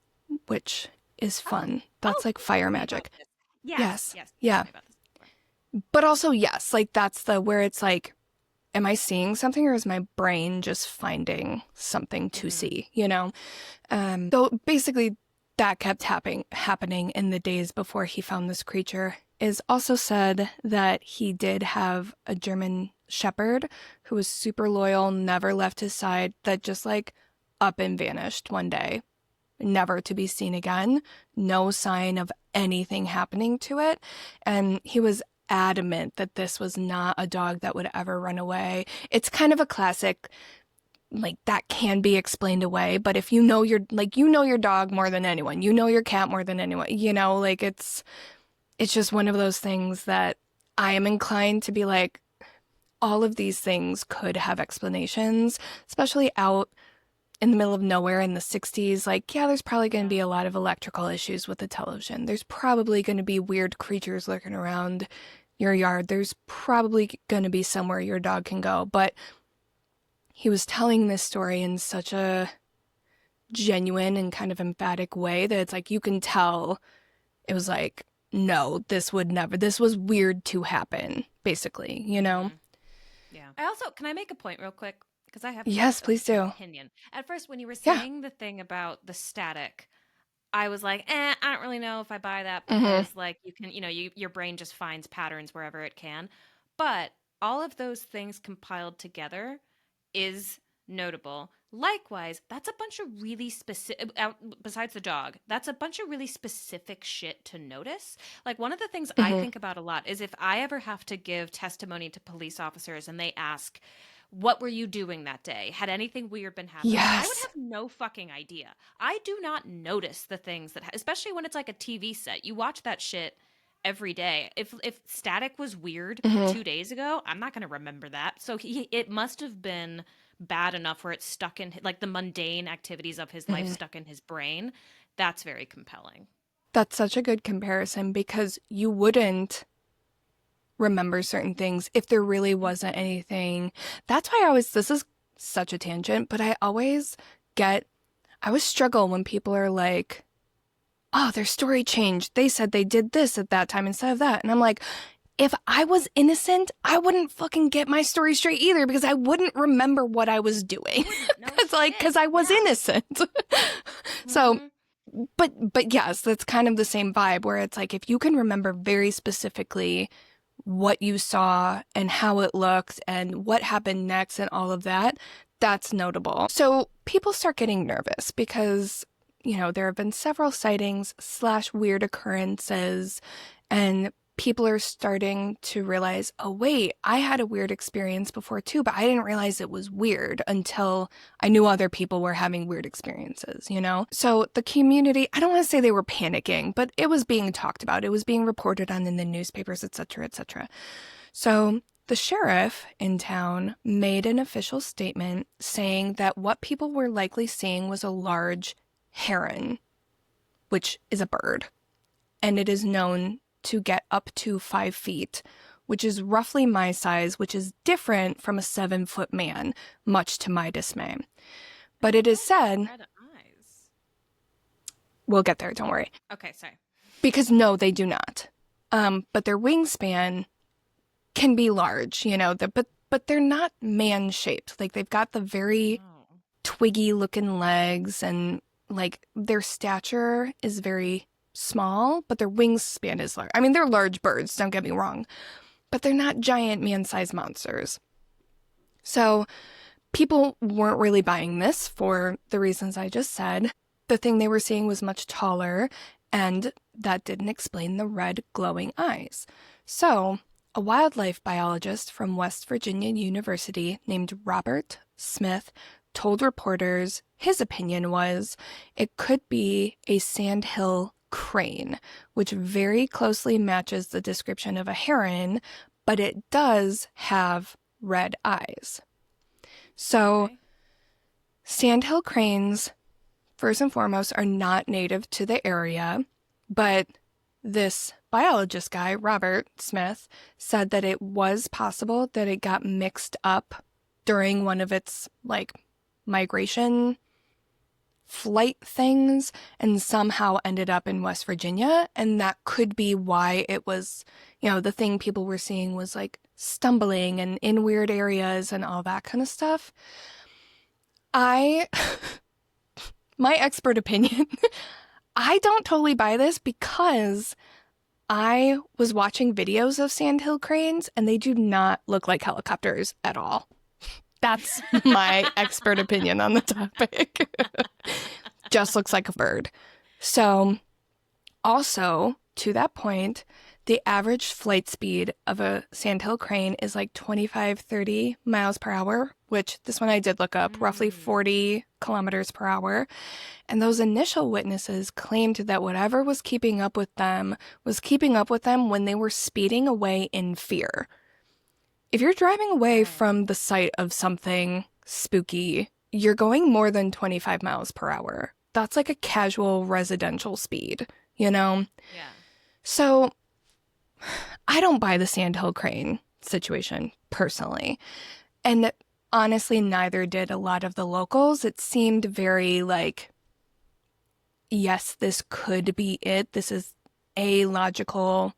which is Oh. fun. Oh, That's like you fire told me about magic. this. Yes, Yes. yes, you told Yeah. me about this before. But also, yes, like that's the where it's like, am I seeing something or is my brain just finding something to Mm-hmm. see, you know? So basically, that kept happening in the days before he found this creature. Is also said that he did have a German shepherd who was super loyal, never left his side, that just like up and vanished one day, never to be seen again. No sign of anything happening to it. And he was adamant that this was not a dog that would ever run away. It's kind of a classic like that can be explained away, but if you know your dog more than anyone, you know your cat more than anyone, you know, like it's just one of those things that I am inclined to be like all of these things could have explanations, especially out in the middle of nowhere in the 60s. Like, yeah, there's probably going to be Yeah. a lot of electrical issues with the television. There's probably going to be weird creatures lurking around your yard. There's probably going to be somewhere your dog can go, but he was telling this story in such a genuine and kind of emphatic way that it's like you can tell it was like, no, this was weird to happen, basically, you know? Mm-hmm. Yeah. I also can I make a point real quick because I have Yes, please an do. opinion. At first, when you were Yeah. saying the thing about the static, I was like, I don't really know if I buy that Mm-hmm. because like you can, your brain just finds patterns wherever it can. But all of those things compiled together is notable. Likewise, that's a bunch of really specific, besides the dog, that's a bunch of really specific shit to notice. Like, one of the things I Mm-hmm. think about a lot is if I ever have to give testimony to police officers and they ask, what were you doing that day? Had anything weird been happening? I would Yes. have no fucking idea. I do not notice the things that, especially when it's like a TV set. You watch that shit every day. If static was weird Mm-hmm. 2 days ago, I'm not going to remember that. So it must have been bad enough where it's stuck in like the mundane activities of his life Mm-hmm. stuck in his brain. That's very compelling. That's such a good comparison because you wouldn't remember certain things if there really wasn't anything. That's why this is such a tangent, but I always struggle when people are like, oh, their story changed. They said they did this at that time instead of that. And I'm like, if I was innocent, I wouldn't fucking get my story straight either, because I wouldn't remember what I was doing. Because I was innocent. So, but yes, that's kind of the same vibe, where it's like, if you can remember very specifically what you saw and how it looked and what happened next and all of that, that's notable. So people start getting nervous because, there have been several sightings / weird occurrences, and people are starting to realize, oh, wait, I had a weird experience before too, but I didn't realize it was weird until I knew other people were having weird experiences, So the community, I don't want to say they were panicking, but it was being talked about. It was being reported on in the newspapers, etc., etc. So the sheriff in town made an official statement saying that what people were likely seeing was a large heron, which is a bird, and it is known to get up to 5 feet, which is roughly my size, which is different from a 7-foot man, much to my dismay. But it is said... Red eyes. We'll get there, don't worry. Okay, sorry. Because no, they do not. But their wingspan can be large, but they're not man-shaped. Like, they've got the very twiggy-looking legs, and, like, their stature is very small, but their wingspan is large. I mean, they're large birds, don't get me wrong, but they're not giant man-sized monsters. So people weren't really buying this for the reasons I just said. The thing they were seeing was much taller, and that didn't explain the red glowing eyes. So a wildlife biologist from West Virginia University named Robert Smith told reporters his opinion was it could be a sandhill crane, which very closely matches the description of a heron, but it does have red eyes. So, sandhill cranes, first and foremost, are not native to the area, but this biologist guy, Robert Smith, said that it was possible that it got mixed up during one of its, migration flight things and somehow ended up in West Virginia, and that could be why it was, the thing people were seeing was stumbling and in weird areas and all that kind of stuff. My expert opinion, I don't totally buy this, because I was watching videos of sandhill cranes and they do not look like helicopters at all. That's my expert opinion on the topic. Just looks like a bird. So, also, to that point, the average flight speed of a sandhill crane is 25, 30 miles per hour, which this one I did look up, roughly 40 kilometers per hour. And those initial witnesses claimed that whatever was keeping up with them when they were speeding away in fear. If you're driving away from the site of something spooky, you're going more than 25 miles per hour. That's like a casual residential speed, Yeah. So I don't buy the sandhill crane situation personally. And honestly, neither did a lot of the locals. It seemed very yes, this could be it. This is a logical,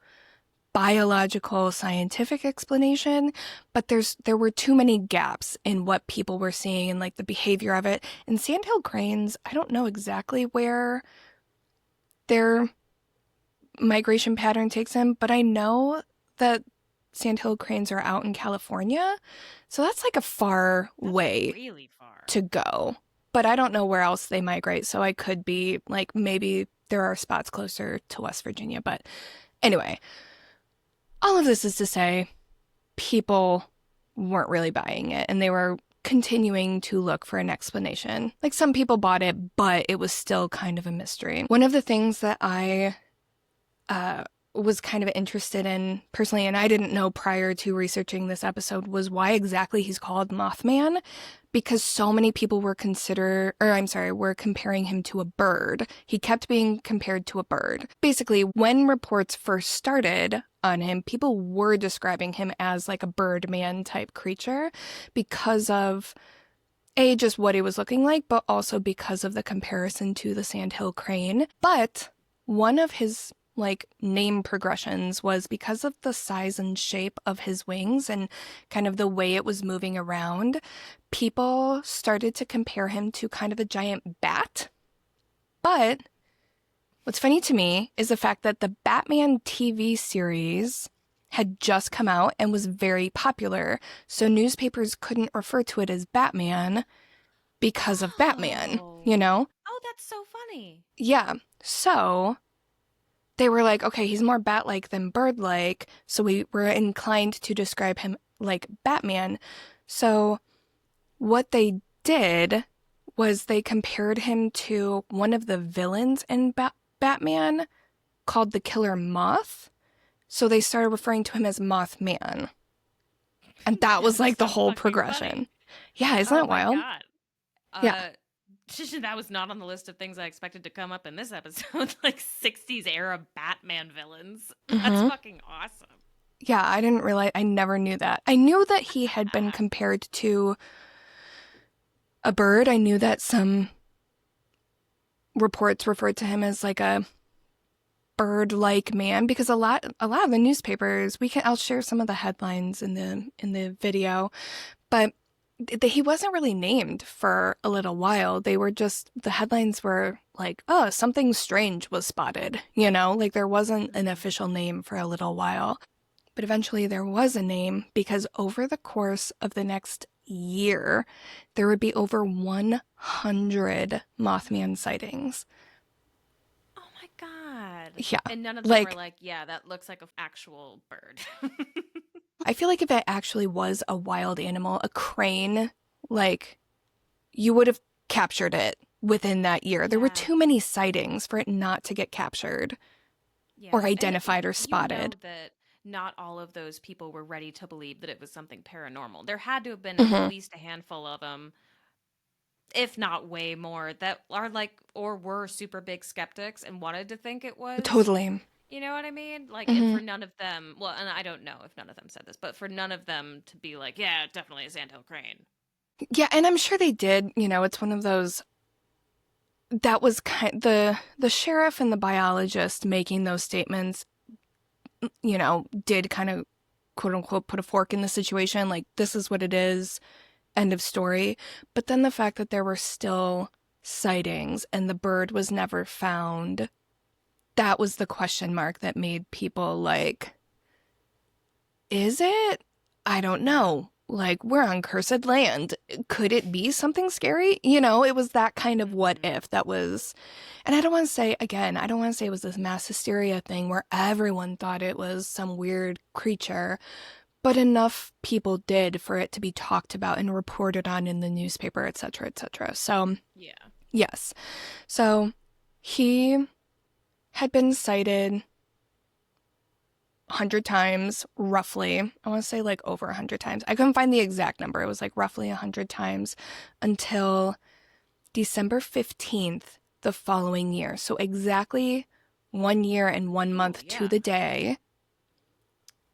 biological, scientific explanation, but there were too many gaps in what people were seeing and the behavior of it. And sandhill cranes, I don't know exactly where their migration pattern takes them, but I know that sandhill cranes are out in California, so that's a far way really far to go. But I don't know where else they migrate, so I could be maybe there are spots closer to West Virginia. But anyway, all of this is to say, people weren't really buying it, and they were continuing to look for an explanation. Some people bought it, but it was still kind of a mystery. One of the things that I was kind of interested in personally, and I didn't know prior to researching this episode, was why exactly he's called Mothman, because so many people were were comparing him to a bird. He kept being compared to a bird. Basically, when reports first started on him, people were describing him as like a Birdman type creature because of just what he was looking like, but also because of the comparison to the sandhill crane. But one of his name progressions was because of the size and shape of his wings and kind of the way it was moving around. People started to compare him to kind of a giant bat. But what's funny to me is the fact that the Batman TV series had just come out and was very popular. So newspapers couldn't refer to it as Batman because of Batman, you know? Oh, that's so funny. Yeah. So they were like, okay, he's more bat-like than bird-like, so we were inclined to describe him like Batman. So what they did was they compared him to one of the villains in Batman called the Killer Moth. So they started referring to him as Mothman. And that was like the whole progression. Funny. Yeah, isn't that wild? God. Yeah. That was not on the list of things I expected to come up in this episode. Like 60s era Batman villains. That's fucking awesome. Yeah, I didn't realize. I never knew that. I knew that he had been compared to a bird. I knew that some reports referred to him as like a bird-like man because a lot of the newspapers, I'll share some of the headlines in the video, but he wasn't really named for a little while. They were just, the headlines were like, oh, something strange was spotted, you know? Like there wasn't an official name for a little while. But eventually there was a name because over the course of the next year, there would be over 100 Mothman sightings. Oh my God. Yeah. And none of them were like, yeah, that looks like an actual bird. I feel like if it actually was a wild animal, a crane, like, you would have captured it within that year. There were too many sightings for it not to get captured or identified or spotted. You know that not all of those people were ready to believe that it was something paranormal. There had to have been at least a handful of them, if not way more, that are or were super big skeptics and wanted to think it was. Totally. You know what I mean? And for none of them, well, and I don't know if none of them said this, but for none of them to be like, yeah, definitely a sandhill crane. Yeah, and I'm sure they did. You know, it's one of those, that was the sheriff and the biologist making those statements, you know, did kind of, quote unquote, put a fork in the situation. Like, this is what it is, end of story. But then the fact that there were still sightings and the bird was never found, that was the question mark that made people like, is it? I don't know. Like, we're on cursed land. Could it be something scary? You know, it was that kind of what if that was. And I don't want to say it was this mass hysteria thing where everyone thought it was some weird creature, but enough people did for it to be talked about and reported on in the newspaper, et cetera, et cetera. So, yeah. Yes. So he had been cited 100 times, roughly. I want to say like over 100 times. I couldn't find the exact number. It was like roughly 100 times until December 15th the following year. So exactly 1 year and 1 month to the day,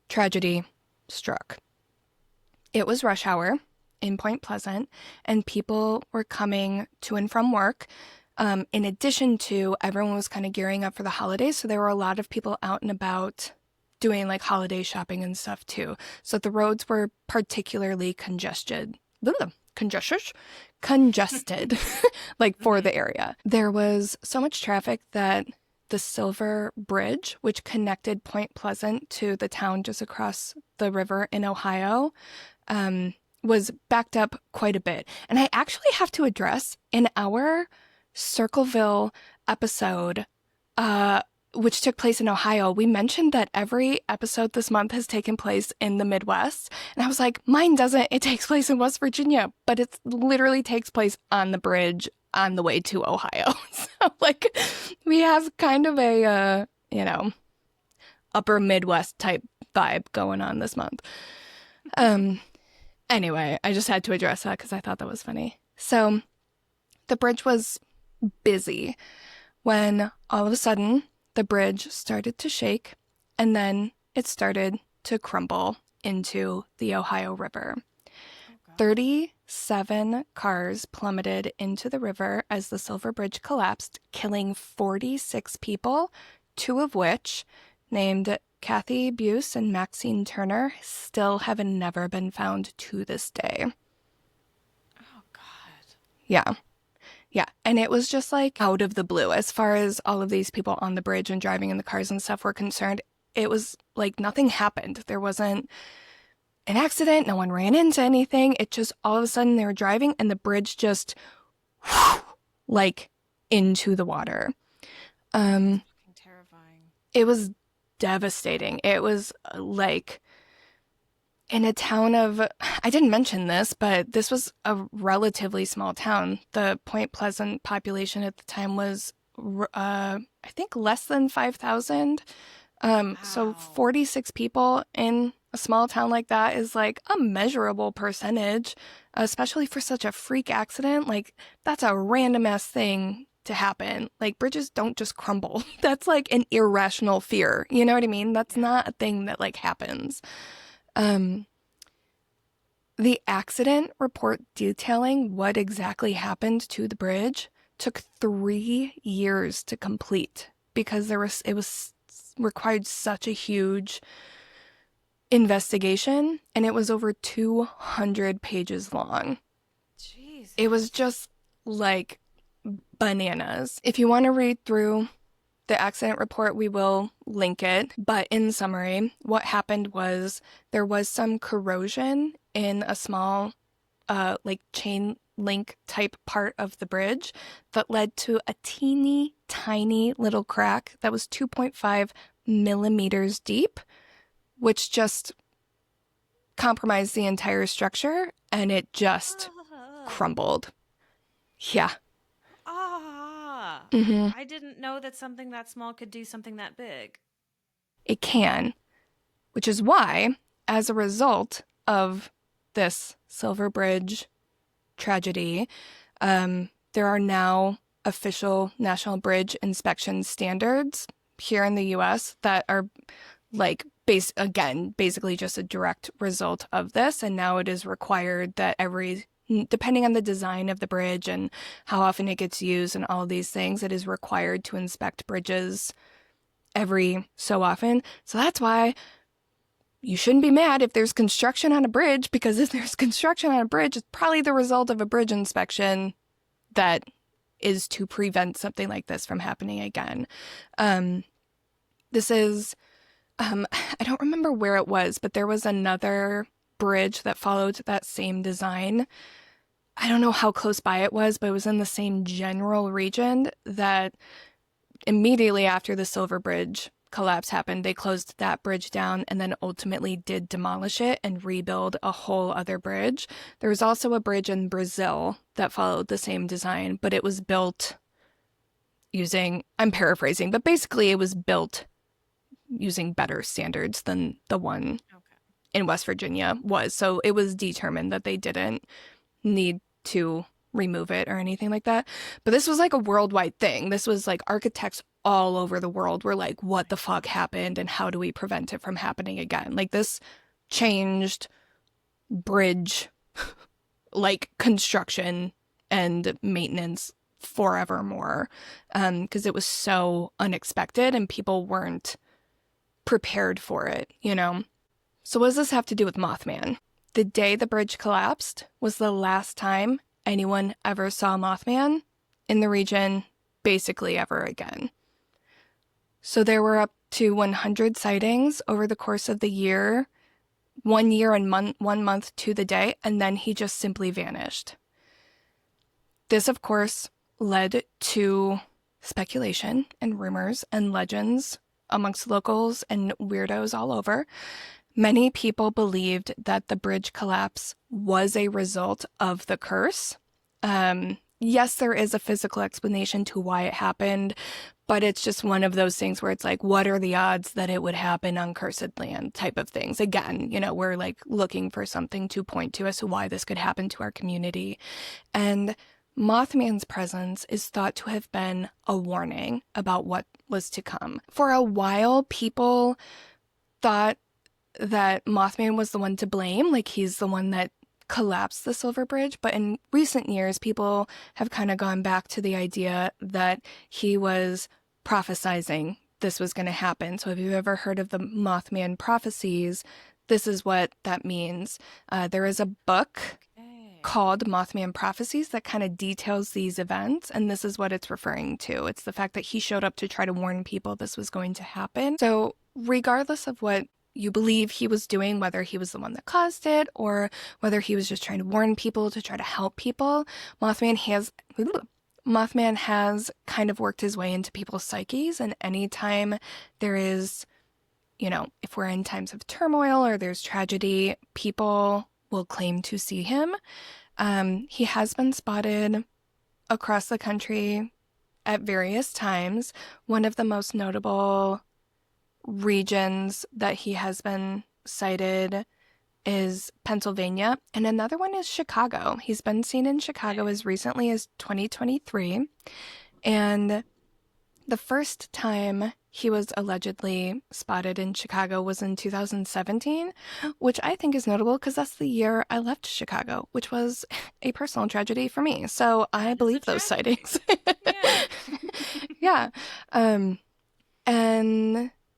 tragedy struck. It was rush hour in Point Pleasant, and people were coming to and from work. In addition to, everyone was kind of gearing up for the holidays, so there were a lot of people out and about doing like holiday shopping and stuff too. So the roads were particularly congested, like for the area. There was so much traffic that the Silver Bridge, which connected Point Pleasant to the town just across the river in Ohio, was backed up quite a bit. And I actually have to address, in our Circleville episode, which took place in Ohio, we mentioned that every episode this month has taken place in the Midwest. And I was like, mine doesn't. It takes place in West Virginia, but it literally takes place on the bridge on the way to Ohio. So, like, we have kind of a, upper Midwest type vibe going on this month. Anyway, I just had to address that because I thought that was funny. So the bridge was busy when all of a sudden the bridge started to shake and then it started to crumble into the Ohio River. Oh God. 37 cars plummeted into the river as the Silver Bridge collapsed, killing 46 people, two of which, named Kathy Buse and Maxine Turner, still have never been found to this day. Oh God. Yeah. Yeah. And it was just like out of the blue. As far as all of these people on the bridge and driving in the cars and stuff were concerned, it was like nothing happened. There wasn't an accident. No one ran into anything. It just all of a sudden they were driving and the bridge just like into the water. Fucking terrifying. It was devastating. It was like in a town of, I didn't mention this, but this was a relatively small town. The Point Pleasant population at the time was, I think, less than 5,000. So Wow. 46 people in a small town like that is like a measurable percentage, especially for such a freak accident. Like, that's a random ass thing to happen. Like, bridges don't just crumble. That's like an irrational fear. You know what I mean? That's Yeah. not a thing that like happens. Um, the accident report detailing what exactly happened to the bridge took 3 years to complete because it was required such a huge investigation and it was over 200 pages long. Jesus. It was just like bananas. If you want to read through the accident report, we will link it. But in summary, what happened was there was some corrosion in a small, like chain link type part of the bridge that led to a teeny tiny little crack that was 2.5 millimeters deep, which just compromised the entire structure and it just crumbled. Yeah. Ah. Mm-hmm. I didn't know that something that small could do something that big. It can, which is why, as a result of this Silver Bridge tragedy, there are now official National Bridge inspection standards here in the US that are like basically just a direct result of this. And now it is required that depending on the design of the bridge and how often it gets used and all of these things, it is required to inspect bridges every so often. So that's why you shouldn't be mad if there's construction on a bridge, because if there's construction on a bridge, it's probably the result of a bridge inspection that is to prevent something like this from happening again. This is, I don't remember where it was, but there was another bridge that followed that same design. I don't know how close by it was, but it was in the same general region that immediately after the Silver Bridge collapse happened, they closed that bridge down and then ultimately did demolish it and rebuild a whole other bridge. There was also a bridge in Brazil that followed the same design, but it was built using, I'm paraphrasing, but basically it was built using better standards than the one Okay. in West Virginia was. So it was determined that they didn't need to remove it or anything like that. But this was like a worldwide thing. This was like architects all over the world were like, what the fuck happened and how do we prevent it from happening again? Like this changed bridge like construction and maintenance forevermore, because it was so unexpected and people weren't prepared for it, you know? So what does this have to do with Mothman? The day the bridge collapsed was the last time anyone ever saw Mothman in the region, basically ever again. So there were up to 100 sightings over the course of the year, 1 year and 1 month to the day, and then he just simply vanished. This, of course, led to speculation and rumors and legends amongst locals and weirdos all over. Many people believed that the bridge collapse was a result of the curse. yes, there is a physical explanation to why it happened, but it's just one of those things where it's like, what are the odds that it would happen on cursed land type of things. Again, we're like looking for something to point to as to why this could happen to our community. And Mothman's presence is thought to have been a warning about what was to come. For a while, people thought that Mothman was the one to blame, like he's the one that collapsed the Silver Bridge. But in recent years, people have kind of gone back to the idea that he was prophesizing this was going to happen. So if you've ever heard of the Mothman prophecies, this is what that means. There is a book called Mothman Prophecies that kind of details these events, and this is what it's referring to. It's the fact that he showed up to try to warn people this was going to happen. So regardless of what you believe he was doing, whether he was the one that caused it or whether he was just trying to warn people to try to help people, Mothman has kind of worked his way into people's psyches, and anytime there is, if we're in times of turmoil or there's tragedy, people will claim to see him. He has been spotted across the country at various times. One of the most notable regions that he has been sighted is Pennsylvania, and another one is Chicago. He's been seen in Chicago as recently as 2023, and the first time he was allegedly spotted in Chicago was in 2017, which I think is notable because that's the year I left Chicago, which was a personal tragedy for me. So I believe those sightings. Yeah. And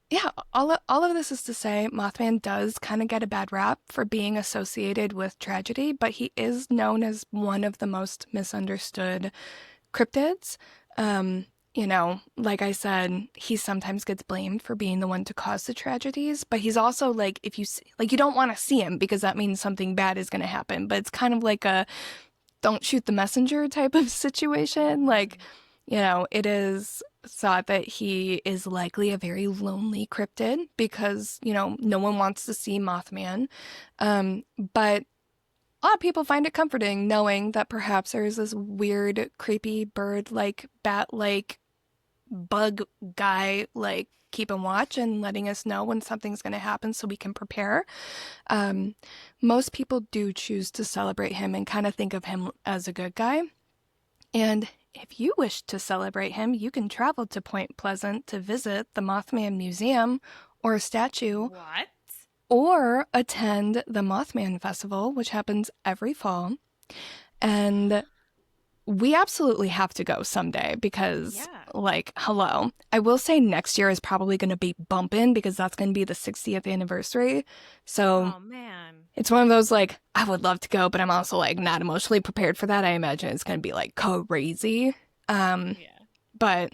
yeah, all of this is to say Mothman does kind of get a bad rap for being associated with tragedy, but he is known as one of the most misunderstood cryptids. Like I said, he sometimes gets blamed for being the one to cause the tragedies, but he's also like, if you you don't want to see him because that means something bad is going to happen. But it's kind of like a don't shoot the messenger type of situation. Like, it is thought that he is likely a very lonely cryptid because, no one wants to see Mothman. But a lot of people find it comforting knowing that perhaps there's this weird, creepy bird-like, bat-like bug guy, like, keeping watch and letting us know when something's going to happen so we can prepare. Most people do choose to celebrate him and kind of think of him as a good guy. And if you wish to celebrate him, you can travel to Point Pleasant to visit the Mothman Museum or statue. What? Or attend the Mothman Festival, which happens every fall. And we absolutely have to go someday because, hello. I will say next year is probably going to be bumping because that's going to be the 60th anniversary. So, oh, man. It's one of those, I would love to go, but I'm also, not emotionally prepared for that. I imagine it's going to be, crazy. Yeah. But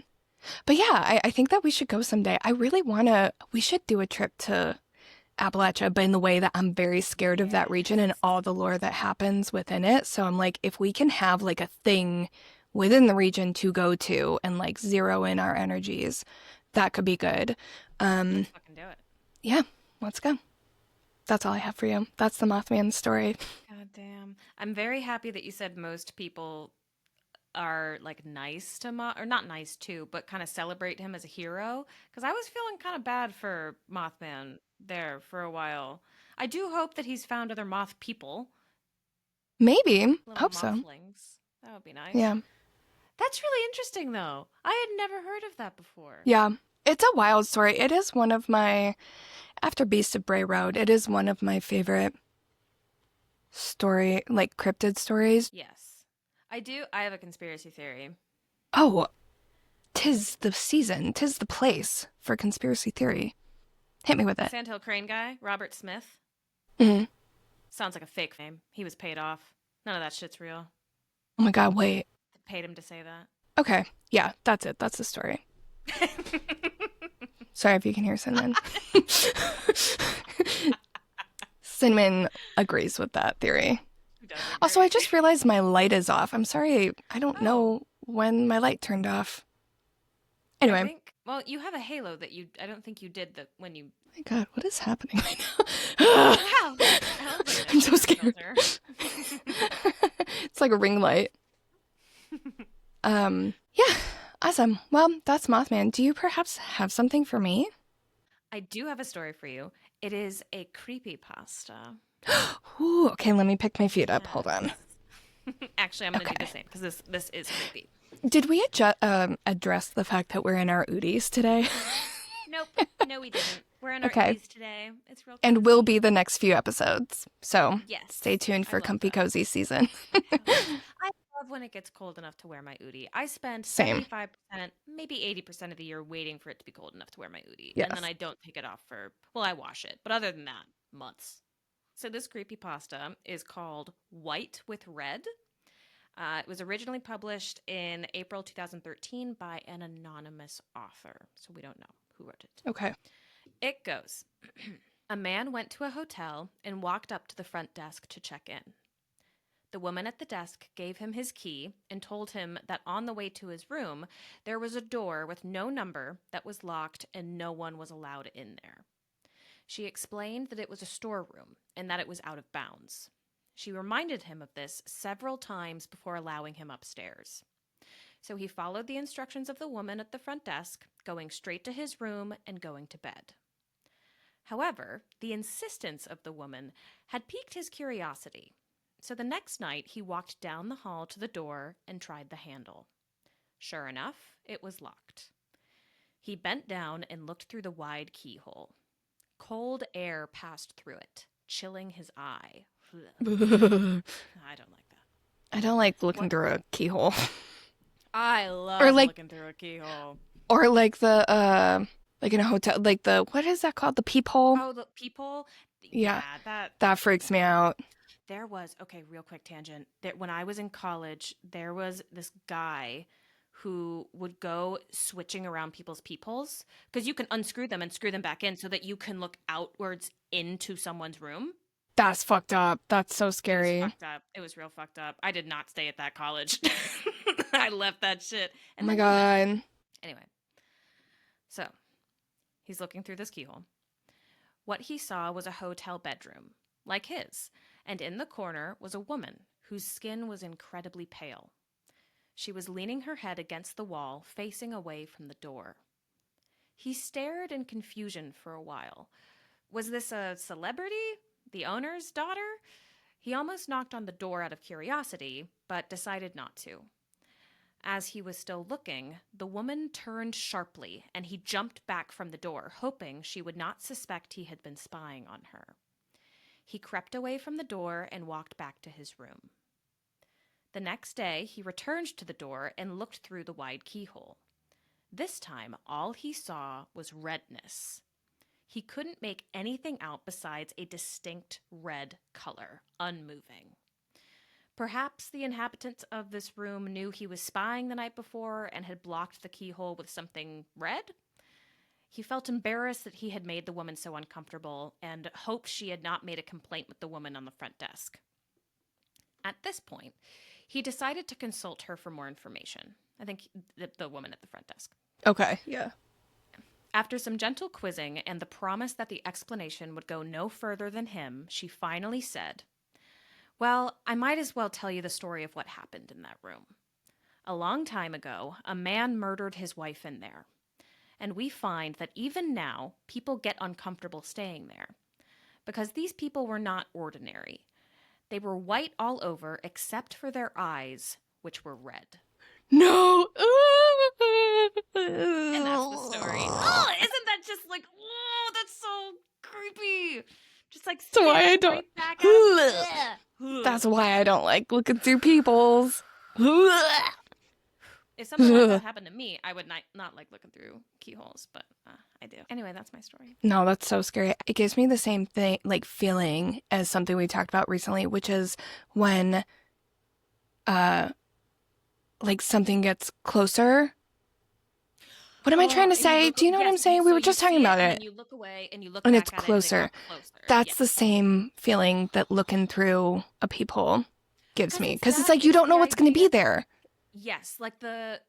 yeah, I think that we should go someday. I really we should do a trip to Appalachia, but in the way that I'm very scared of that region and all the lore that happens within it. So I'm like, if we can have a thing within the region to go to and zero in our energies, that could be good. Let's fucking do it. Yeah, let's go. That's all I have for you. That's the Mothman story. God damn. I'm very happy that you said most people are nice to or not nice to, but kind of celebrate him as a hero, because I was feeling kind of bad for Mothman there for a while. I do hope that he's found other moth people. Maybe. Hope so. That would be nice. Yeah. That's really interesting though. I had never heard of that before. Yeah. It's a wild story. It is one of my, after Beast of Bray Road, it is one of my favorite cryptid stories. Yes. I have a conspiracy theory. Oh, 'tis the season, 'tis the place for conspiracy theory. Hit me with it. Sandhill Crane guy, Robert Smith. Mm-hmm. Sounds like a fake name. He was paid off. None of that shit's real. Oh my god, wait. Paid him to say that. Okay, yeah, that's it. That's the story. Sorry if you can hear Cinnamon. Cinnamon agrees with that theory. Also, I just realized my light is off. I'm sorry. I don't know when my light turned off. Anyway. You have a halo that I don't think you did when you... Oh my god, what is happening right now? I'm so scared. It's like a ring light. Yeah, awesome. Well, that's Mothman. Do you perhaps have something for me? I do have a story for you. It is a creepy pasta. Ooh, okay, let me pick my feet up. Hold on. Yes. Actually, I'm going to do the Okay. same because this is creepy. Did we address the fact that we're in our Udis today? Nope. No, we didn't. We're in our Okay. Udis today. It's real And will cozy. be the next few episodes. So stay Yes. tuned I for love comfy that. cozy season. Oh, yes. I love when it gets cold enough to wear my Udi. I spend Same. 75%, maybe 80% of the year waiting for it to be cold enough to wear my Udi. And then Yes. I don't take it off for, well, I wash it. But other than that, months. So this creepy pasta is called White with Red. It was originally published in April 2013 by an anonymous author. So we don't know who wrote it. Okay. It goes. A man went to a hotel and walked up to the front desk to check in. The woman at the desk gave him his key and told him that on the way to his room, there was a door with no number that was locked and no one was allowed in there. She explained that it was a storeroom and that it was out of bounds. She reminded him of this several times before allowing him upstairs. So he followed the instructions of the woman at the front desk, going straight to his room and going to bed. However, the insistence of the woman had piqued his curiosity. So the next night, he walked down the hall to the door and tried the handle. Sure enough, it was locked. He bent down and looked through the wide keyhole. Cold air passed through it, chilling his eye. I I don't like that. don't like looking What? through a keyhole. I Or love like looking through a keyhole. or like the like in a hotel, like the, what is that called? The peephole? Oh, the people? Yeah. Yeah, that That freaks me out. there was, okay, real quick tangent. When I was in college, there was this guy who would go switching around people's peepholes because you can unscrew them and screw them back in so that you can look outwards into someone's room. That's fucked up. That's so It was scary. fucked up. It was real fucked up. I did not stay at that college. I left that shit. Oh And my then he left. god. Anyway, so he's looking through this keyhole. What he saw was a hotel bedroom, like his, and in the corner was a woman whose skin was incredibly pale. She was leaning her head against the wall, facing away from the door. He stared in confusion for a while. Was this a celebrity? The owner's daughter? He almost knocked on the door out of curiosity, but decided not to. As he was still looking, the woman turned sharply and he jumped back from the door, hoping she would not suspect he had been spying on her. He crept away from the door and walked back to his room. The next day, he returned to the door and looked through the wide keyhole. This time, all he saw was redness. He couldn't make anything out besides a distinct red color, unmoving. Perhaps the inhabitants of this room knew he was spying the night before and had blocked the keyhole with something red? He felt embarrassed that he had made the woman so uncomfortable and hoped she had not made a complaint with the woman on the front desk. At this point, he decided to consult her for more information. I think the woman at the front desk. Okay. Yeah. After some gentle quizzing and the promise that the explanation would go no further than him, she finally said, "Well, I might as well tell you the story of what happened in that room. A long time ago, a man murdered his wife in there. And we find that even now, people get uncomfortable staying there. Because these people were not ordinary. They were white all over except for their eyes, which were red." No. And that's the story. Oh, isn't that just like, oh, that's so creepy. Just like That's why I staring don't. right back at him. That's why I don't like looking through people's. If something like that happened to me, I would not like looking through keyholes, but I do. Anyway, that's my story. No, that's so scary. It gives me the same thing, like feeling as something we talked about recently, which is when, like something gets closer. What am I trying to say? Do you know what I'm saying? We were just talking about it. And you look away and you look And back it's at closer. it and it got closer. That's the same feeling that looking through a peephole gives me. Because it's that, like you don't know the what's going to be idea- there. Yes, like the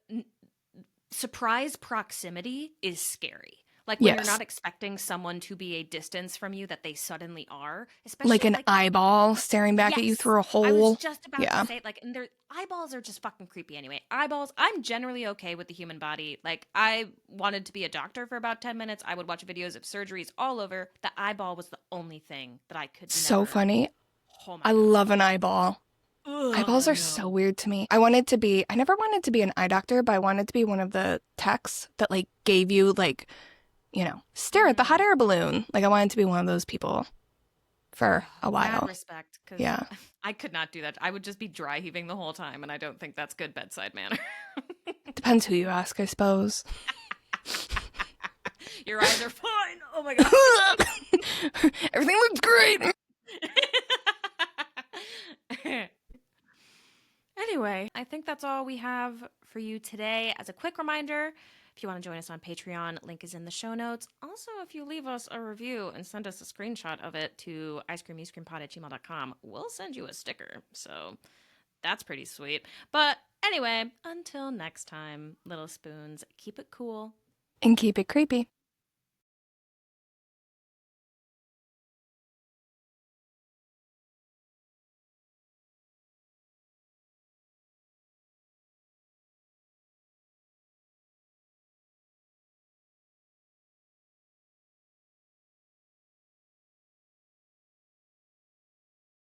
surprise proximity is scary. Like when you're Yes. not expecting someone to be a distance from you that they suddenly are, Like especially an like eyeball staring back at you yes. through a I was hole. just about to Yeah. say, like, and their eyeballs are just fucking creepy anyway. Eyeballs, I'm generally okay with the human body. Like, I wanted to be a doctor for about 10 minutes. I would watch videos of surgeries all over. The eyeball was the only thing that I could So never. funny. Oh my I God. love an eyeball. Eyeballs Ugh, are so no. weird to me. I never wanted to be an eye doctor, but I wanted to be one of the techs that like gave you like, stare at the hot Mm. air balloon. Like I wanted to be one of those people for a Mad while. respect, because Yeah. I could not do that. I would just be dry heaving the whole time, and I don't think that's good bedside manner. Depends who you ask, I suppose. Your eyes are fine. Oh my God. Everything looks great. Anyway, I think that's all we have for you today. As a quick reminder, if you want to join us on Patreon, link is in the show notes. Also, if you leave us a review and send us a screenshot of it to icecreamyscreampod@gmail.com, we'll send you a sticker. So that's pretty sweet. But anyway, until next time, little spoons, keep it cool. And keep it creepy.